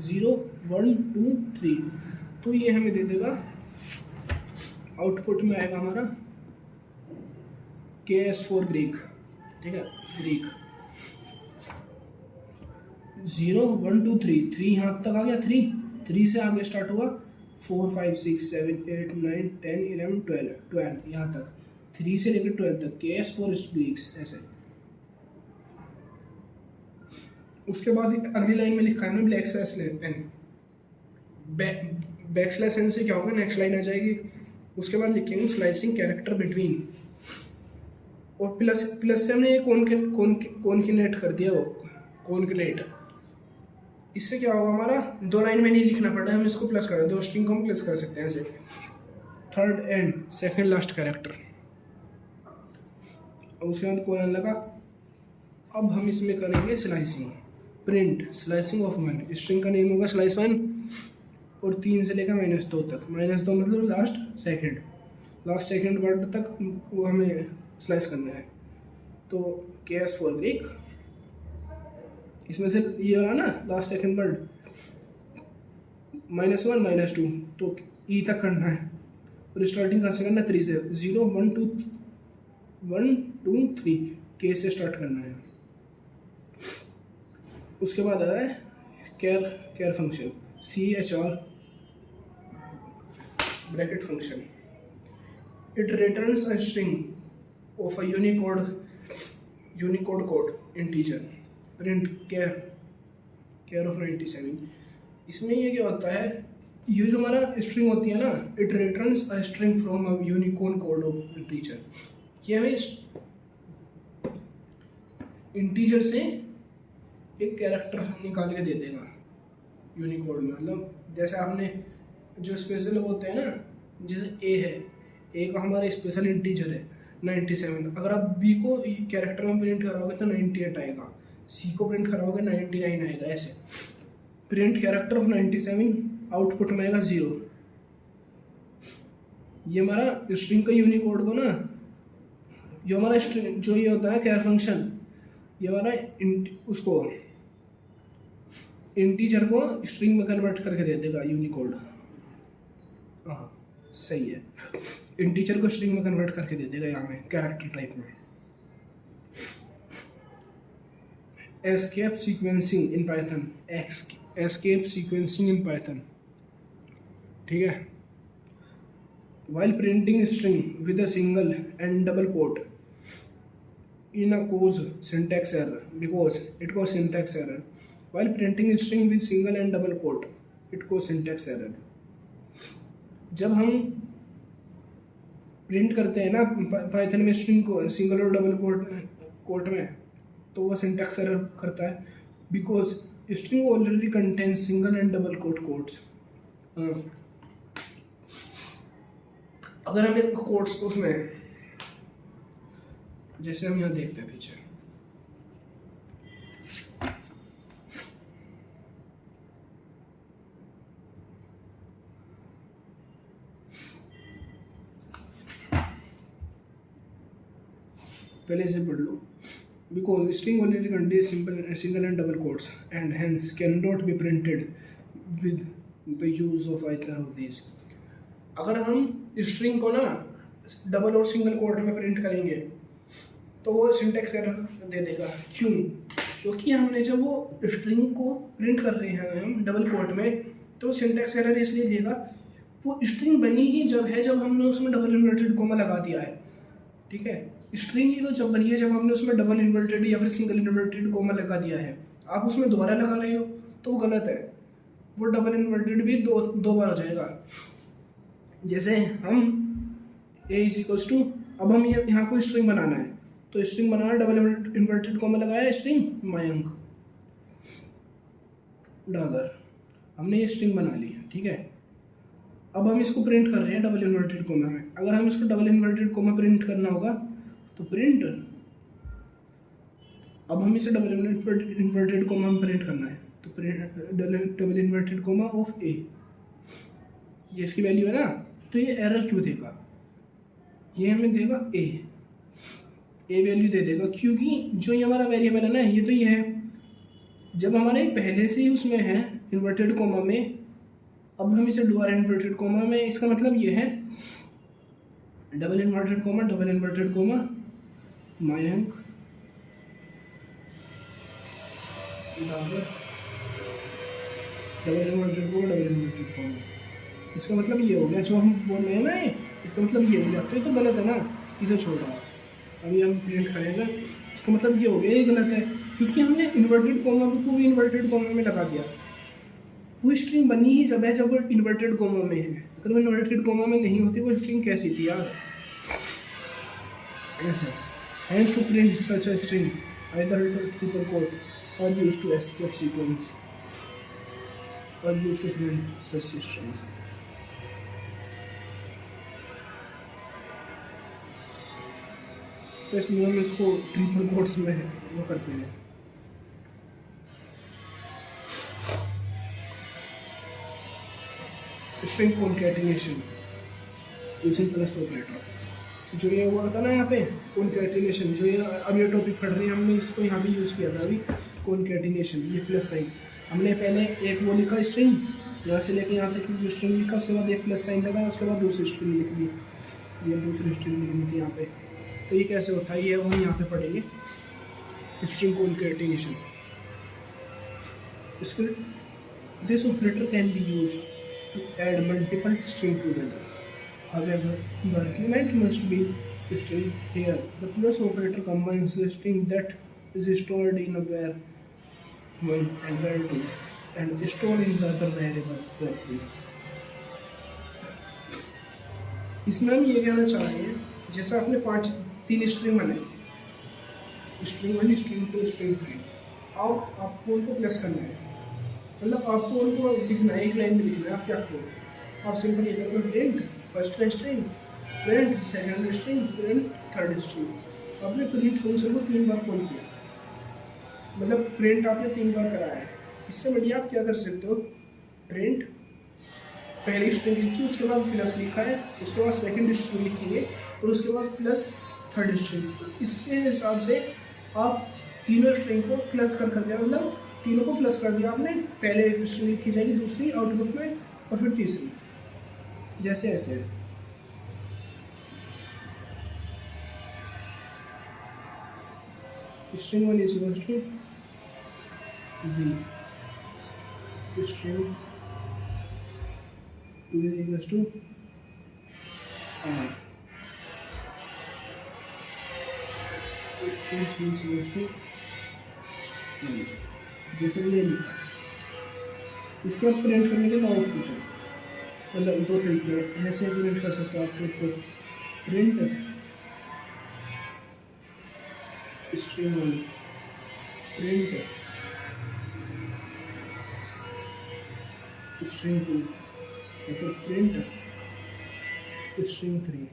0 1 2 3, तो ये हमें दे देगा, आउटपुट में आएगा हमारा KS4 ग्रीक। ठीक है, ग्रीक 0 1 2 3, 3 यहाँ तक आ गया, 3 से आगे स्टार्ट हुआ 4 5 6 7 8 9 10 11 12 यहाँ तक, 3 से लेकर 12 तक KS4 ग्रीक्स ऐसे। उसके बाद अगली लाइन में लिखा है ना black slash n, back slash n से क्या होगा, नेक्स्ट लाइन आ जाएगी। उसके बाद लिखेंगे स्लाइसिंग कैरेक्टर बिटवीन, और प्लस से हमने ये कॉन्किनेट कर दिया, वो कॉन्किनेट। इससे क्या होगा, हमारा 2 लाइन में नहीं लिखना पड़ रहा है, हम इसको प्लस कर, 2 स्ट्रिंग को हम प्लस कर सकते हैं ऐसे। Third and second last character, उसके बाद कोलन लगा। अब हम इसमें करेंगे slicing, print slicing of one, string का नेम होगा स्लाइस वन, और 3 से लेकर -2 तक, -2 मतलब लास्ट सेकंड वर्ड तक वो हमें स्लाइस करना है। तो KS4 ग्रीक, इसमें से ये रहा ना लास्ट सेकंड वर्ड -1 -2, तो E तक करना है, और स्टार्टिंग कहाँ से करना है, 3 से, 0 1 2 3 K से स्टार्ट करना है। उसके बाद आता है care function, CHR bracket function. It returns a string of a Unicode code integer, print care of 97। इसमें ये क्या होता है, ये जो हमारा स्ट्रिंग होती है ना, it returns a string from a Unicode code of integer, ये हमें इंटीजर से एक कैरेक्टर निकाल के दे देगा यूनिकोड में। मतलब जैसे आपने जो स्पेशल होते हैं ना, जैसे ए है, ए का हमारा स्पेशल इंटीजर है 97, अगर आप बी को कैरेक्टर में प्रिंट कराओगे तो 98 आएगा, सी को प्रिंट कराओगे 99 आएगा, ऐसे। प्रिंट कैरेक्टर ऑफ 97, आउटपुट में आएगा 0। ये हमारा स्ट्रिंग का यूनिकोड को ना, ये हमारा स्ट्रिंग जो ये होता है कैर फंक्शन, ये हमारा उसको इंटीजर को स्ट्रिंग में कन्वर्ट करके दे देगा यूनिकोड। हाँ सही है, इंटीजर को स्ट्रिंग में कन्वर्ट करके दे देगा यहाँ में कैरेक्टर टाइप में। Escape sequencing in Python, escape sequencing in Python, ठीक है। while printing string with a single and double quote in a cause syntax error, because it cause syntax error. While printing string with single and double quote, it cause syntax error. जब हम print करते हैं ना Python में string को single और double coat में, तो वो सिंटैक्स एरर करता है, because string already contain single and double quotes. अगर हम एक कोट्स उसमें, जैसे हम यहाँ देखते हैं पीछे, पहले इसे पढ़ लो। Because string only contain single and double quotes and hence can not be printed with the use of either of this. अगर हम स्ट्रिंग को ना डबल और सिंगल कोट में प्रिंट करेंगे तो वो सिंटेक्स एरर दे देगा। क्यों? क्योंकि हमने जब वो स्ट्रिंग को प्रिंट कर रहे हैं हम डबल कोट में, तो सिंटेक्स एरर इसलिए देगा, वो स्ट्रिंग बनी ही जब है जब हमने उसमें डबल इन्वर्टेड कोमा लगा दिया है। ठीक है, स्ट्रिंग ही तो जब बनी है जब हमने उसमें डबल इन्वर्टेड या फिर सिंगल इन्वर्टेड कोमा लगा दिया है। आप उसमें दोबारा लगा रहे हो तो वो गलत है, वो डबल इन्वर्टेड भी दो बार हो जाएगा। जैसे हम ए इज इक्वल्स टू, अब हम यहाँ को स्ट्रिंग बनाना है, तो स्ट्रिंग बनाना डबल इन्वर्टेड कोमा लगाया, स्ट्रिंग मयंक डागर, हमने ये स्ट्रिंग बना ली। ठीक है, अब हम इसको प्रिंट कर रहे हैं डबल इन्वर्टेड कोमा में। अगर हम इसको डबल इन्वर्टेड कोमा प्रिंट करना होगा तो प्रिंट, अब हम इसे डबल इन्वर्टेड कोमा में प्रिंट करना है, तो डबल इन्वर्टेड कोमा ऑफ ए, ये इसकी वैल्यू है ना। तो ये एरर क्यों देगा? ये हमें देगा ए वैल्यू दे देगा, क्योंकि जो ये हमारा वेरिएबल है ना, ये तो ये है, जब हमारे पहले से ही उसमें है इन्वर्टेड कोमा में, अब हम इसे दोबारा इन्वर्टेड कोमा में, इसका मतलब ये है double inverted coma Mayank double inverted coma. इसका मतलब ये हो गया जो हम बोल रहे हैं ना, ये इसका मतलब ये हो गया, तो ये तो गलत है ना, इसे छोड़ा। अभी हम प्रिंट करेंगे, इसका मतलब ये हो गया, ये गलत है, क्योंकि हमने इन्वर्टेड कोमा को भी इन्वर्टेड कोमा में लगा दिया। वो स्ट्रिंग बनी ही जब है जब वो इन्वर्टेड कोमा में है। अगर वो इन्वर्टेड कोमा में नहीं होती वो स्ट्रिंग कैसी थी यार? ऐसा hence to print such a string either triple quote और यूज्ड टू एस्केप सीक्वेंस और used to print such strings. तो इसलिए हम इसको ट्रिपल कोट्स में वो करते हैं। String concatenation using plus operator, जो ये हुआ था ना यहाँ पे कॉन्कैटिनेशन, जो ये अब ये टॉपिक पढ़ रहे हैं, हमने इसको यहाँ पे यूज़ किया था अभी कॉन्कैटिनेशन। ये प्लस साइन, हमने पहले एक वो लिखा स्ट्रिंग, यहाँ से लेके यहाँ तक स्ट्रिंग लिखा, उसके बाद एक प्लस साइन लगा, उसके बाद दूसरी स्ट्रिंग लिख दी, ये दूसरी स्ट्रिंग लिखनी थी यहाँ पे। तो ये कैसे होता है, ये हम यहाँ पे पढ़ेंगे स्ट्रिंग कॉन्कैटिनेशन। इसके this operator can be used to add multiple string together. However, the argument must be string here. The plus operator combines the string that is stored in a var 1 and var 2 and stored in the other variable var 3. इसमें हम ये कहना चाह रहे हैं, जैसा आपने तीन स्ट्रिंग बनाई, स्ट्रिंग 1, स्ट्रिंग 2, स्ट्रिंग 3, अब आपको उनको प्लस करना है, मतलब आपको उनको लिखना है, एक लाइन में लिखना है। आप क्या करो, आप सिंपल ये करो, print first string, print second string, print third string. आपने प्रिंट फंक्शन को 3 बार कॉल किया, मतलब प्रिंट आपने 3 बार कराया है। इससे बढ़िया आप क्या कर सकते हो, प्रिंट पहली स्ट्रिंग लिखी, उसके बाद प्लस लिखा है, उसके बाद सेकंड स्ट्रिंग लिखेंगे और उसके बाद प्लस थर्ड स्ट्रिंग। इसके हिसाब से आप तीनों स्ट्रिंग को प्लस कर दिया, मतलब तीनों को प्लस कर दिया आपने, पहले एक स्ट्रिंग लिखी जाएगी, दूसरी आउटपुट में, और फिर तीसरी, जैसे ऐसे। String 1 is equals to B, string 2 is equals to R, string 3 is equals to N. जैसे ये लिखा, इसके बाद प्रिंट करने के बाद आउटपुट है, मतलब 2 तरीके हैं, ऐसे प्रिंट कर सकते हो आप, प्रिंट स्ट्रिंग 1, प्रिंट स्ट्रिंग 2, या फिर प्रिंट स्ट्रिंग 3।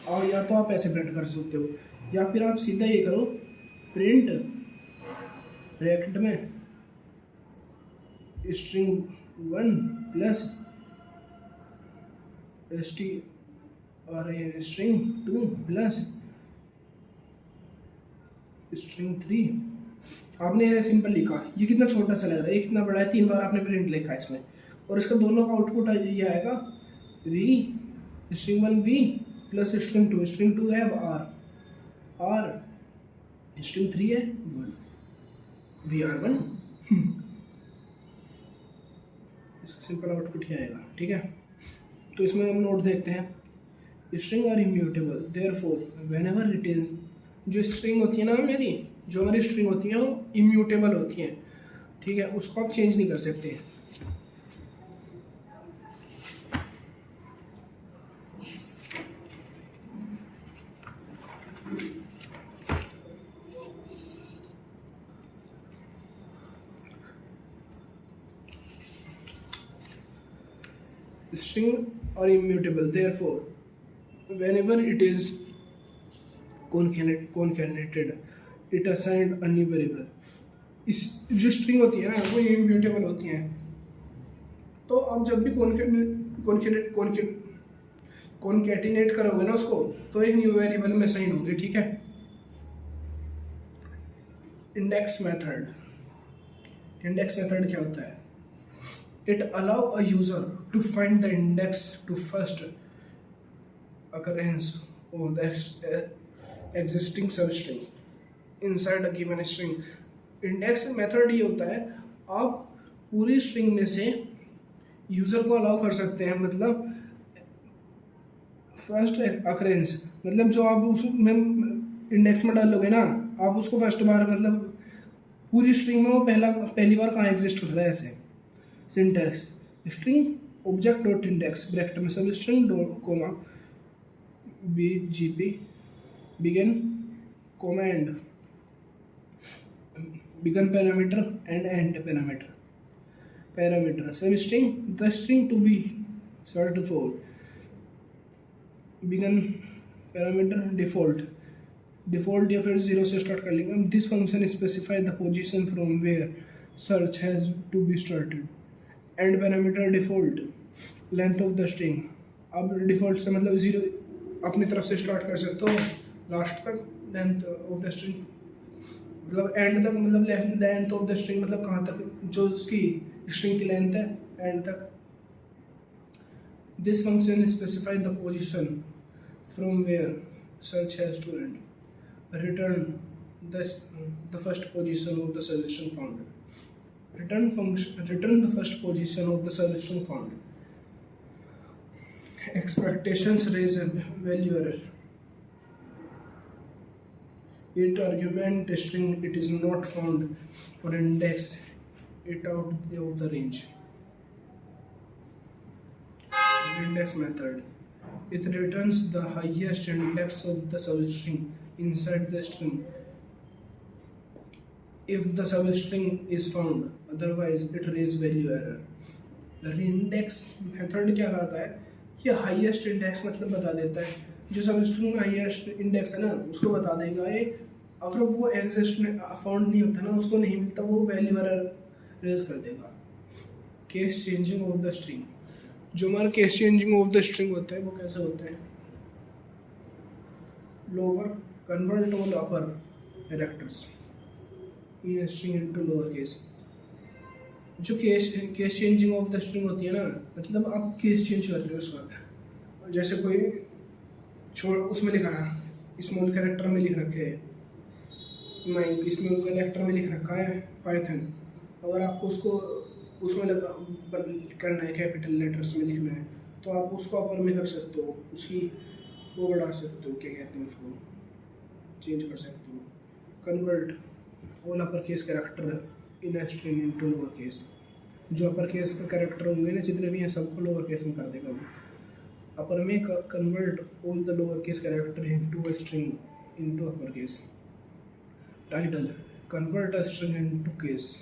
और या तो आप ऐसे प्रिंट कर सकते हो, या फिर आप सीधा ये करो, प्रिंट ब्रैकेट में स्ट्रिंग 1 प्लस और स्ट्रिंग 2 प्लस स्ट्रिंग 3। आपने ये सिंपल लिखा, ये कितना छोटा सा लग रहा है, ये कितना बड़ा है, 3 बार आपने प्रिंट लिखा है इसमें, और इसका दोनों का आउटपुट ये आएगा V string 1 V plus string 2 है आर स्ट्रिंग 3 है 1 वी आर 1। इसका सिंपल आउटपुट क्या आएगा, ठीक है। तो इसमें हम नोट देखते हैं, string are immutable therefore whenever it is. जो स्ट्रिंग होती है ना मेरी, जो हमारी स्ट्रिंग होती है वो इम्यूटेबल होती हैं, ठीक है, उसको आप चेंज नहीं कर सकते। String are immutable, therefore, whenever it is concatenated, it assigned a new variable। इस जो स्ट्रिंग होती है ना वो इम्यूटेबल होती हैं, तो आप जब भी कॉन्केटिनेट करोगे ना उसको, तो एक न्यू वेरिएबल में असाइन होंगे, ठीक है। इंडेक्स मेथड क्या होता है? It allow a user to find the index to first occurrence of the existing substring inside a given string। Index method ये होता है, आप पूरी स्ट्रिंग में से यूज़र को अलाउ कर सकते हैं, मतलब फर्स्ट अकरेंस, मतलब जो आप उसमें इंडेक्स में डालोगे ना, आप उसको फर्स्ट बार मतलब पूरी स्ट्रिंग में वो पहली बार कहाँ एग्जिस्ट कर रहा है। ऐसे syntax, string object dot index bracket में substring dot comma BGP begin comma end, begin parameter end end parameter substring the string to be search for begin parameter default या फिर 0 से start कर लेंगे हम। This function specify the position from where search has to be started. End parameter default length of the string, आप default से मतलब 0 अपनी तरफ से स्टार्ट कर सकते हो लास्ट तक, लेंथ ऑफ द स्ट्रिंग मतलब एंड तक, मतलब लेंथ ऑफ द स्ट्रिंग मतलब कहाँ तक जो उसकी स्ट्रिंग की लेंथ है एंड तक। This function specify the position from where search has to end, return the first position of the suggestion found। return the first position of the suggestion found। expectations raise a value error। int argument string it is not found or index it out of the range। index method it returns the highest index of the substring inside the string if the substring is found, otherwise it raise value error। reindex method क्या करता है, ये highest index मतलब बता देता है, जो substring में हाईएस्ट इंडेक्स है ना उसको बता देगा ये, अगर वो एग्जिस्ट फाउंड नहीं होता ना, उसको नहीं मिलता, वो वैल्यू एरर रेज कर देगा। Case changing of the string, जो हमारा case changing of the string होता है वो कैसे होता है? Lower convert all upper characters in string into lower case. जो case changing of the string होती है ना, मतलब आप केस चेंज कर रहे हो उसका, जैसे कोई छोड़ उसमें लिखा है स्मॉल कैरेक्टर में लिख रखे है, मैं स्मॉल कैरेक्टर में लिख रखा है पाइथन, अगर आपको उसको उसमें करना है कैपिटल लेटर्स में लिखना है, तो आप उसको अपर में कर सकते हो, उसकी वो बढ़ा सकते हो, क्या कहते हैं उसको, चेंज कर सकते हो। Convert all upper case character in a string into lower case, जो अपर केस का कैरेक्टर होंगे ना जितने भी हैं सबको लोअर केस में कर देगा वो। अपर में convert all the lower case character into a string into upper case. Title convert a string into case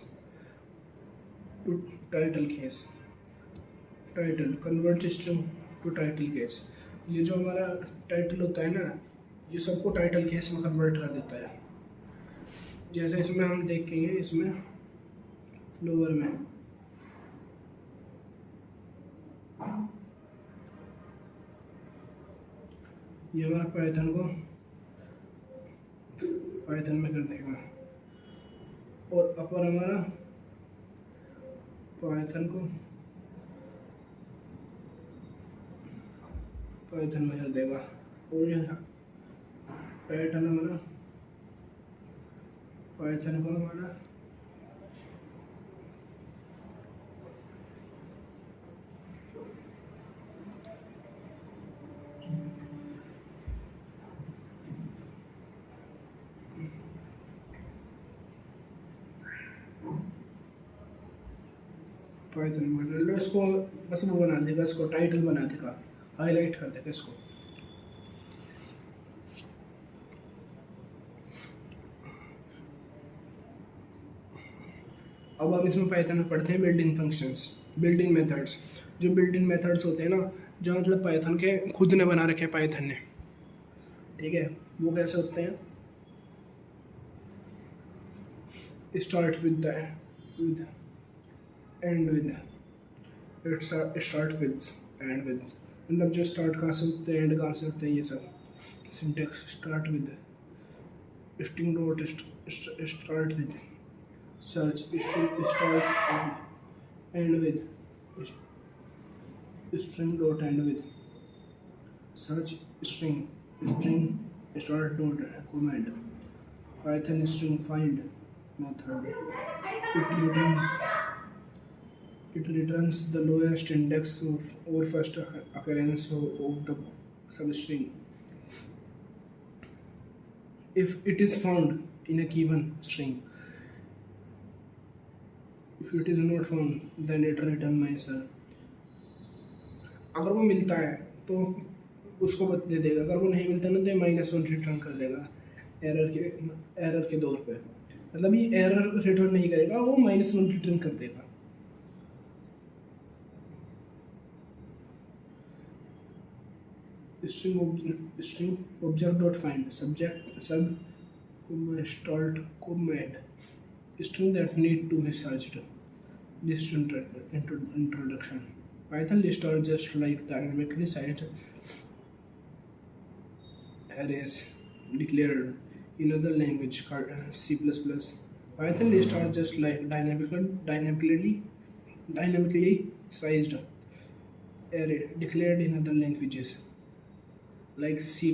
to title case. Title convert string to title case. ये जो हमारा टाइटल होता है ना, ये सबको टाइटल केस में कन्वर्ट कर देता है। जैसे इसमें हम देखेंगे, इसमें लोअर में ये हमारा पाइथन को पाइथन में कर देगा, और अपर हमारा पाइथन को पाइथन में कर देगा, और ये पैटर्न हमारा पाइथन को हमारा पाइथन में कर लो। इसको बस वो बना देगा, इसको टाइटल बना देगा, हाईलाइट कर देगा इसको। अब हम इसमें पाइथन में पढ़ते हैं बिल्डिंग फंक्शंस, बिल्डिंग मेथड्स। जो बिल्डिंग मेथड्स होते हैं ना, जो मतलब पाइथन के खुद ने बना रखे हैं पाइथन ने, ठीक है, वो कैसे होते हैं? Start with and with, start with and with, मतलब जो स्टार्ट कहाँ से होते हैं एंड कहाँ से होते हैं, ये सब syntax. Start with, string dot start with, search string start end with, string dot end with, search string start dot comment, Python string find method, it returns the lowest index of or first occurrence of the substring if it is found in a given string. If it is not found, then it return myself. अगर वो मिलता है तो उसको दे देगा, अगर वो नहीं मिलता ना तो -1 रिटर्न कर देगा एरर के दौर पे। मतलब ये एरर रिटर्न नहीं करेगा, वो -1 रिटर्न कर देगा। string object dot find subject sub start command string that need to be searched. List introduction. Python lists are just like dynamically sized arrays declared in other language called C++. Python lists are just like dynamically sized array declared in other languages like C++,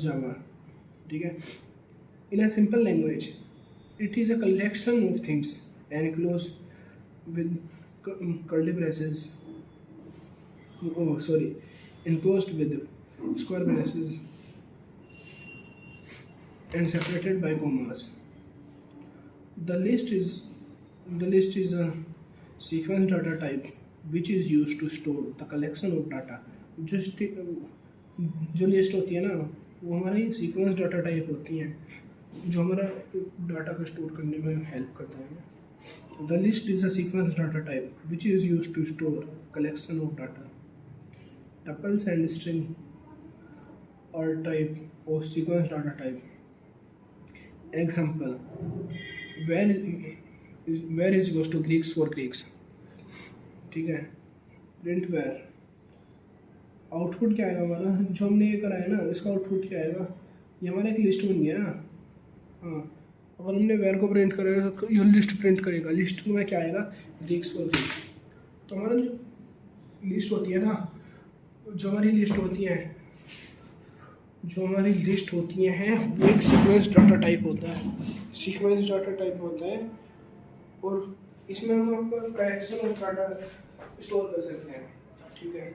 Java. ठीक है? In a simple language, it is a collection of things enclosed with curly braces. Enclosed with square braces and separated by commas. The list is a sequence data type which is used to store the collection of data. जो list होती है ना, वो हमारी sequence data type होती हैं जो हमारा डाटा को स्टोर करने में हेल्प करता है। The list is a sequence data type which is use to store collection of data. Tuples and string और type of sequence data type. Example, where is goes to Greeks for Greeks. ठीक है? Print where, output क्या आएगा हमारा, जो हमने ये करा है ना, इसका आउटपुट क्या आएगा, ये हमारा एक लिस्ट बन गया ना। हाँ, अगर हमने वेर को प्रिंट करेगा तो ये लिस्ट प्रिंट करेगा। लिस्ट में क्या आएगा, ग्रीक्स फॉर ग्रीक्स। तो हमारा जो लिस्ट होती है ना, जो हमारी लिस्ट होती हैं वो एक सीक्वेंस डाटा टाइप होता है। सीक्वेंस डाटा टाइप होता है और इसमें हम अपना कलेक्शन ऑफ डाटा स्टोर कर सकते हैं। ठीक है?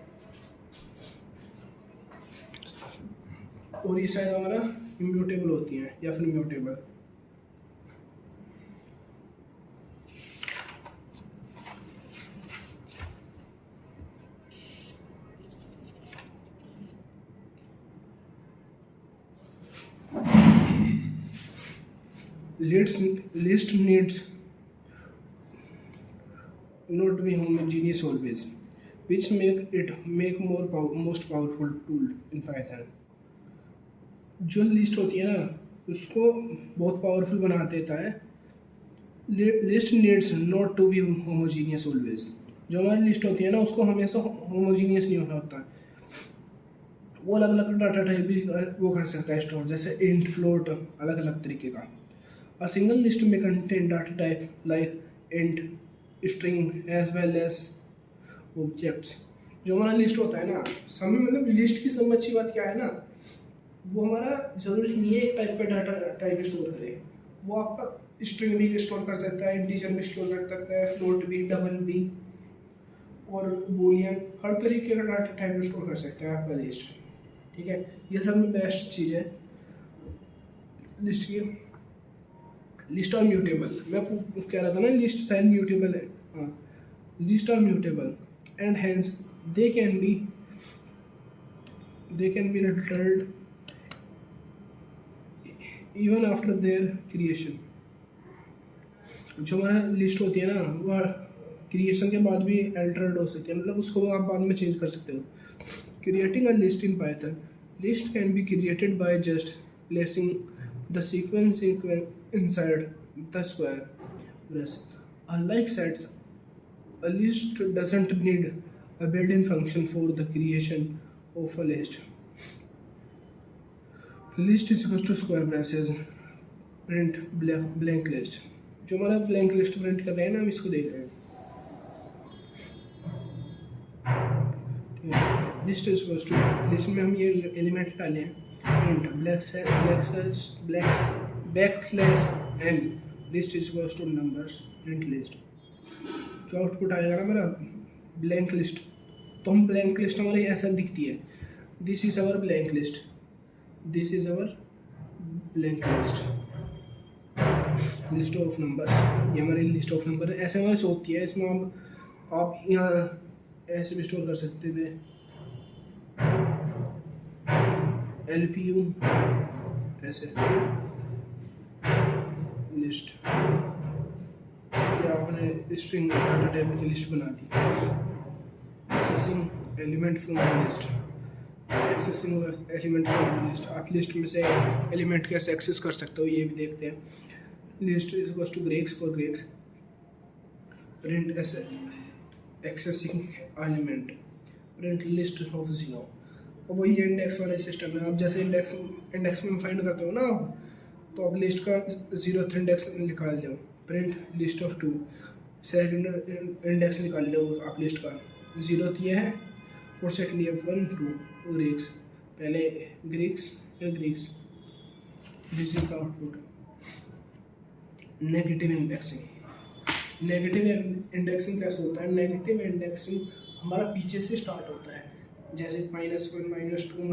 और ये शायद हमारा इम्यूटेबल होती है या फिर mutable. List needs not be homogeneous always, which make most powerful tool in Python. जो लिस्ट होती है ना, उसको बहुत पावरफुल बना देता है। List needs not to be homogeneous always. जो हमारी लिस्ट होती है ना, उसको हमेशा होमोजीनियस नहीं होना होता। वो अलग अलग डाटा टाइप भी वो कर सकता है स्टोर, जैसे इंट, फ्लोट, अलग अलग तरीके का। अ सिंगल लिस्ट में contain data type like int, string as well as objects. जो हमारा लिस्ट होता है ना, सब में मतलब लिस्ट की सब अच्छी बात क्या है ना, वो हमारा जरूरी नहीं है एक टाइप का डाटा टाइप स्टोर करे। वो आपका स्ट्रिंग भी स्टोर कर सकता है, इंटीजर भी स्टोर कर सकता है, फ्लोट भी, डबल भी, और बूलियन, हर तरीके का डाटा टाइप स्टोर कर सकता है आपका लिस्ट। ठीक है, ये सब में बेस्ट चीज़ है लिस्ट की। लिस्ट और म्यूटेबल, मैं कह रहा था ना लिस्ट शायद म्यूटेबल है, हाँ। List are mutable and hence they can be returned even after their creation. जो हमारा लिस्ट होती है ना, वो क्रिएशन के बाद भी अल्टर्ड हो सकती है, मतलब उसको आप बाद में चेंज कर सकते हो। Creating a list in Python, list can be created by just placing the sequence inside the square brace. Unlike sets, a list doesn't need a built-in function for the creation of a list. List is equal to square braces print blank list. जो हमारा blank list print कर रहे हैं ना, हम इसको देख रहे हैं। List is equal to, list में हम ये एलिमेंट डाले हैं, print backslash n, list is equal to numbers, print list. जो आउटपुट आएगा ना मेरा ब्लैंक लिस्ट, तो हम ब्लैंक लिस्ट हमारी ऐसा दिखती है, this is our blank list, this is our blank list, list of numbers, ये हमारी लिस्ट ऑफ नंबर ऐसे हमारी होती है। इसमें आप यहाँ ऐसे भी स्टोर कर सकते थे, LPU ऐसे लिस्ट, या आपने स्ट्रिंग डाटा टाइप की लिस्ट बना दी। Accessing element from the list, accessing element from the list, आप लिस्ट में से एलिमेंट कैसे एक्सेस कर सकते हो ये भी देखते हैं। List is equal to Greeks for Greeks, print accessing element, print list of 0। और वही इंडेक्स वाले सिस्टम है, आप जैसे इंडेक्स में फाइंड करते हो ना आप, तो आप लिस्ट का 0th इंडेक्स निकाल लो, print list of 2, second index निकाल लो आप लिस्ट का, 0th ये है और सेकंड ये 1 2 ग्रीक्स, पहले ग्रीक्स फिर Greeks. This is the output. Negative indexing, negative indexing कैसे होता है? नेगेटिव इंडेक्सिंग हमारा पीछे से स्टार्ट होता है, जैसे -1 -2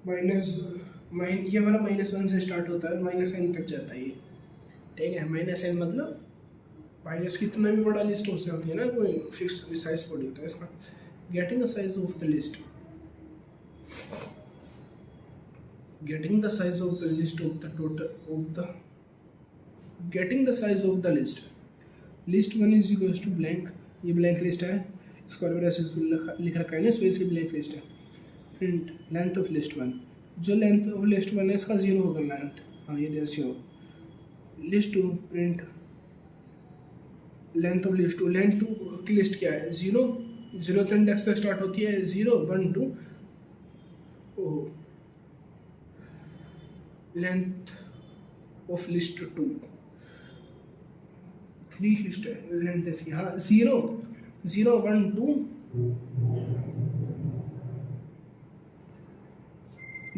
-n ये हमारा -1 से स्टार्ट होता है, -n तक जाता है ये। ठीक है, -n मतलब माइनस कितना भी बड़ा लिस्ट हो सकती है ना, कोई फिक्स साइज बॉडी होता है इसका। Getting the size of the list, getting the size of the list of the total of the getting the size of the list 1 is equals to blank, ये blank list है, square brackets लिख रखा है ना, इसमें इसकी blank list है। Print length of list 1, जो लेंथ ऑफ लिस्ट 1 है इसका 0 होगा लेंथ, हाँ ये 0। List 2 print length of list 2, length 2 की लिस्ट क्या है? 0th इंडेक्स से स्टार्ट होती है, 0 1 2। लेंथ ऑफ लिस्ट 2 3 लिस्ट है, लेंथ इसकी, हाँ 0 0 1 2।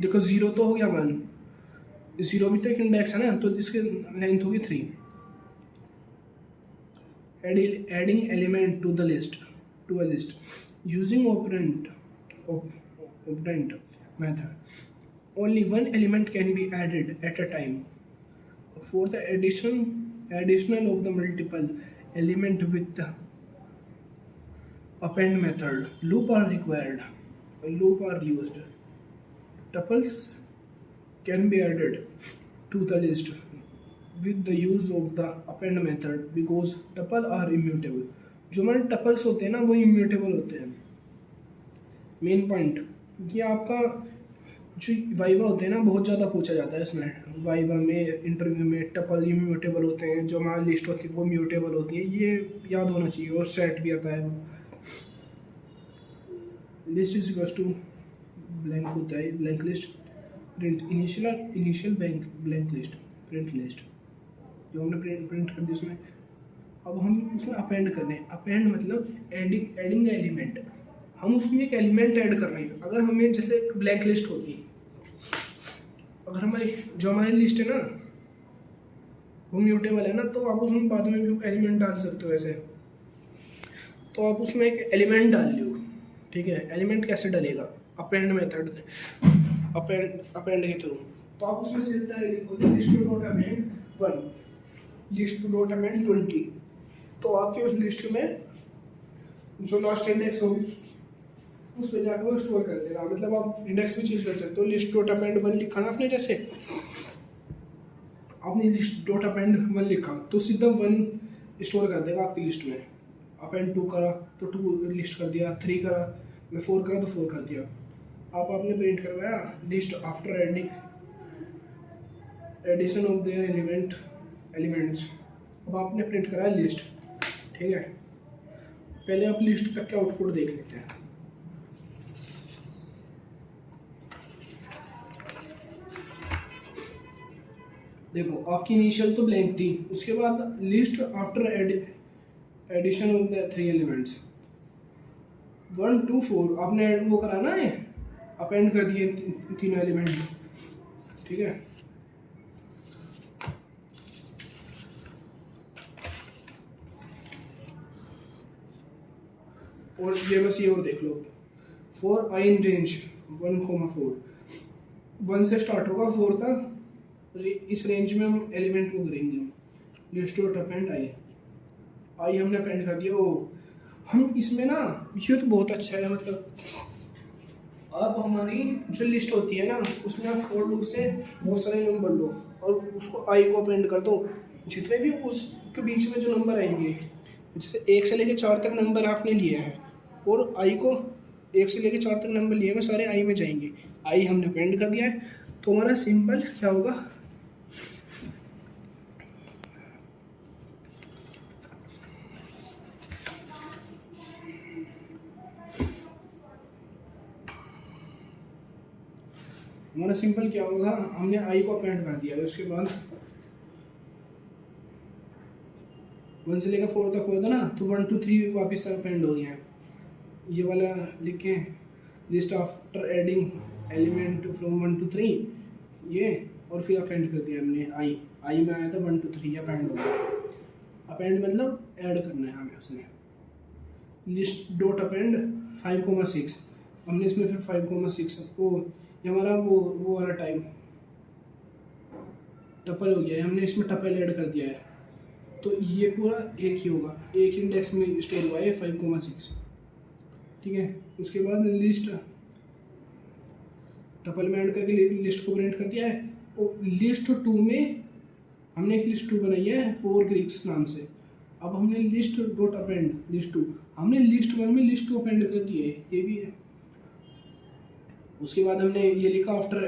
देखो 0 तो हो गया 1, 0 भी तो एक इंडेक्स है ना, तो इसकी लेंथ होगी 3। Adding element to the list, to a list using operand method, only one element can be added at a time. For the additional of the multiple element with the append method, loop are required. Loop are used. Tuples can be added to the list with the use of the append method because tuple are immutable. जो हमारे tuples होते हैं ना वो immutable होते हैं। Main point ये आपका जो वाइवा होते हैं ना बहुत ज़्यादा पूछा जाता है इसमें, वाइवा में, इंटरव्यू में, टपल इम्यूटेबल होते हैं, जो हमारी लिस्ट होती है वो म्यूटेबल होती है, ये याद होना चाहिए। और सेट भी आता है वो, list is equal to blank होता है blank list, print initial blank list, print list जो हमने प्रिंट कर दी उसमें। अब हम उसमें अपेंड कर रहे हैं, अपेंड मतलब एडिंग एलिमेंट, हम उसमें एक एलिमेंट ऐड कर रहे हैं। अगर हमें जैसे एक ब्लैंक लिस्ट होगी, अगर हमारी जो हमारी लिस्ट है ना वो म्यूटेबल है ना, तो आप उसमें बाद में भी एलिमेंट डाल सकते हो ऐसे। तो आप उसमें एक एलिमेंट डाल लो, ठीक है। एलिमेंट कैसे डलेगा? अपेंड मेथड, अपेंड के थ्रू। तो आप उसमें सीधा लिखोगे list dot append 1, list dot append 20। तो आपके उस लिस्ट में जो लास्ट इंडेक्स होगी उस पर जाकर वो स्टोर कर देगा। मतलब आप इंडेक्स भी चेंज कर सकते हो। लिस्ट डॉट अपेंड 1 लिखा ना आपने, जैसे आपने लिस्ट डॉट अपेंड 1 लिखा तो सीधा 1 स्टोर कर देगा आपकी लिस्ट में। अपेंड 2 करा तो 2 लिस्ट कर दिया, 3 करा मैं 4 करा तो 4 कर दिया। आपने प्रिंट करवाया list after addition of their elements. अब आपने प्रिंट कराया लिस्ट, ठीक है। पहले आप लिस्ट तक के आउटपुट देख लेते हैं। देखो आपकी इनिशियल तो ब्लैंक थी, उसके बाद list after addition of the 3 elements 1 2 4 आपने वो करा ना, ये अपेंड कर दिए तीनों एलिमेंट, ठीक है। और ये बस ये और देख लो, 4 आई इन रेंज 1,4 1 से स्टार्ट होगा 4 तक, इस रेंज में हम एलिमेंट को करेंगे। लिस्ट डॉट अपेंड आई हमने अपेंड कर दिया। वो हम इसमें ना, ये तो बहुत अच्छा है। मतलब अब हमारी जो लिस्ट होती है ना उसमें आप फॉर लूप से बहुत सारे नंबर लो और उसको आई को अपेंड कर दो। जितने भी उसके बीच में जो नंबर आएंगे, जैसे 1 से लेकर 4 तक नंबर आपने लिए हैं और आई को 1 से लेकर 4 तक नंबर लिए हैं, सारे आई में जाएंगे। आई हमने अपेंड कर दिया है, तो हमारा सिंपल क्या होगा, हमारा सिंपल क्या होगा, हमने आई को अपेंड कर दिया है, उसके बाद 1 से लेकर 4 तक हुआ था ना, तो 1 2 3 वापस अपेंड हो गया है। ये वाला लिखे list after adding element from 1 to 3 ये, और फिर अपेंड कर दिया हमने आई में आया था 1 to 3 अपेंड हो गया। अपेंड मतलब ऐड करना है हमें उसमें। लिस्ट डॉट अपेंड 5,6 हमने इसमें फिर 5,6 वो ये हमारा वो वाला टाइप टपल हो गया है, हमने इसमें टपल ऐड कर दिया है। तो ये पूरा एक ही होगा, एक इंडेक्स में स्टोर हुआ है 5,6, ठीक है। उसके बाद लिस्ट टपल में ऐड करके लिस्ट को प्रिंट कर दिया है। और लिस्ट 2 में हमने एक लिस्ट 2 बनाई है 4 ग्रीक्स नाम से। अब हमने लिस्ट डॉट अपेंड लिस्ट 2, हमने लिस्ट 1 में लिस्ट 2 अपेंड कर दिए, ये भी है। उसके बाद हमने ये लिखा आफ्टर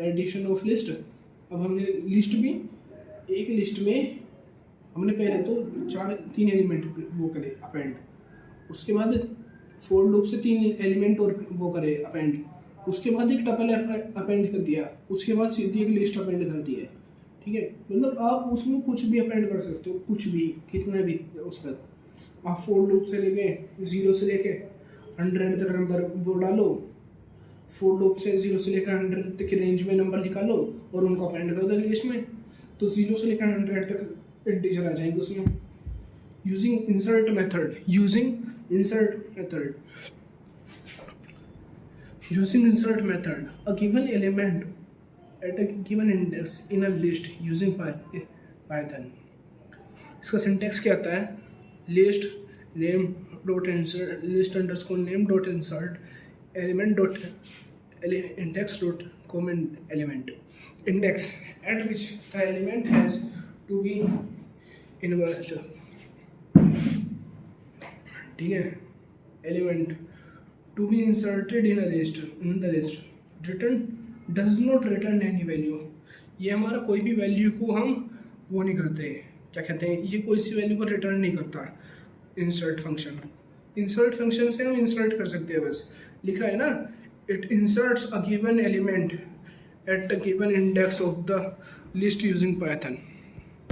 एडिशन ऑफ लिस्ट। अब हमने लिस्ट भी एक लिस्ट में हमने पहले तो 3 एलिमेंट वो करे अपेंड, उसके बाद फॉर लूप से 3 एलिमेंट और वो करे अपेंड, उसके बाद एक टपल अपेंड कर दिया, उसके बाद सीधी एक लिस्ट अपेंड कर दी है, ठीक है। मतलब आप उसमें कुछ भी अपेंड कर सकते हो, कुछ भी, कितना भी उस तक। आप फॉर लूप से लेके 0 से लेके 100 तक नंबर वो डालो, फॉर लूप से 0 से लेकर 100 तक की रेंज में नंबर निकालो और उनको अपेंड कर दो लिस्ट में, तो 0 से लेकर 100 तक इंटीजर आ जाएंगे उसमें। Using insert method, using insert method, a given element at a given index in a list using Python। इसका सिंटैक्स क्या आता है, list name dot insert list underscore name dot insert element dot index dot comment element index at which the element has to be inversed, ठीक है। Element to be inserted in the list return does not return any value। ये हमारा कोई भी value को हम वो नहीं करते, क्या कहते हैं, ये कोई सी वैल्यू को रिटर्न नहीं करता। इंसर्ट फंक्शन से हम इंसर्ट कर सकते हैं, बस लिख रहा है ना It inserts a given element at a given index of the list using Python.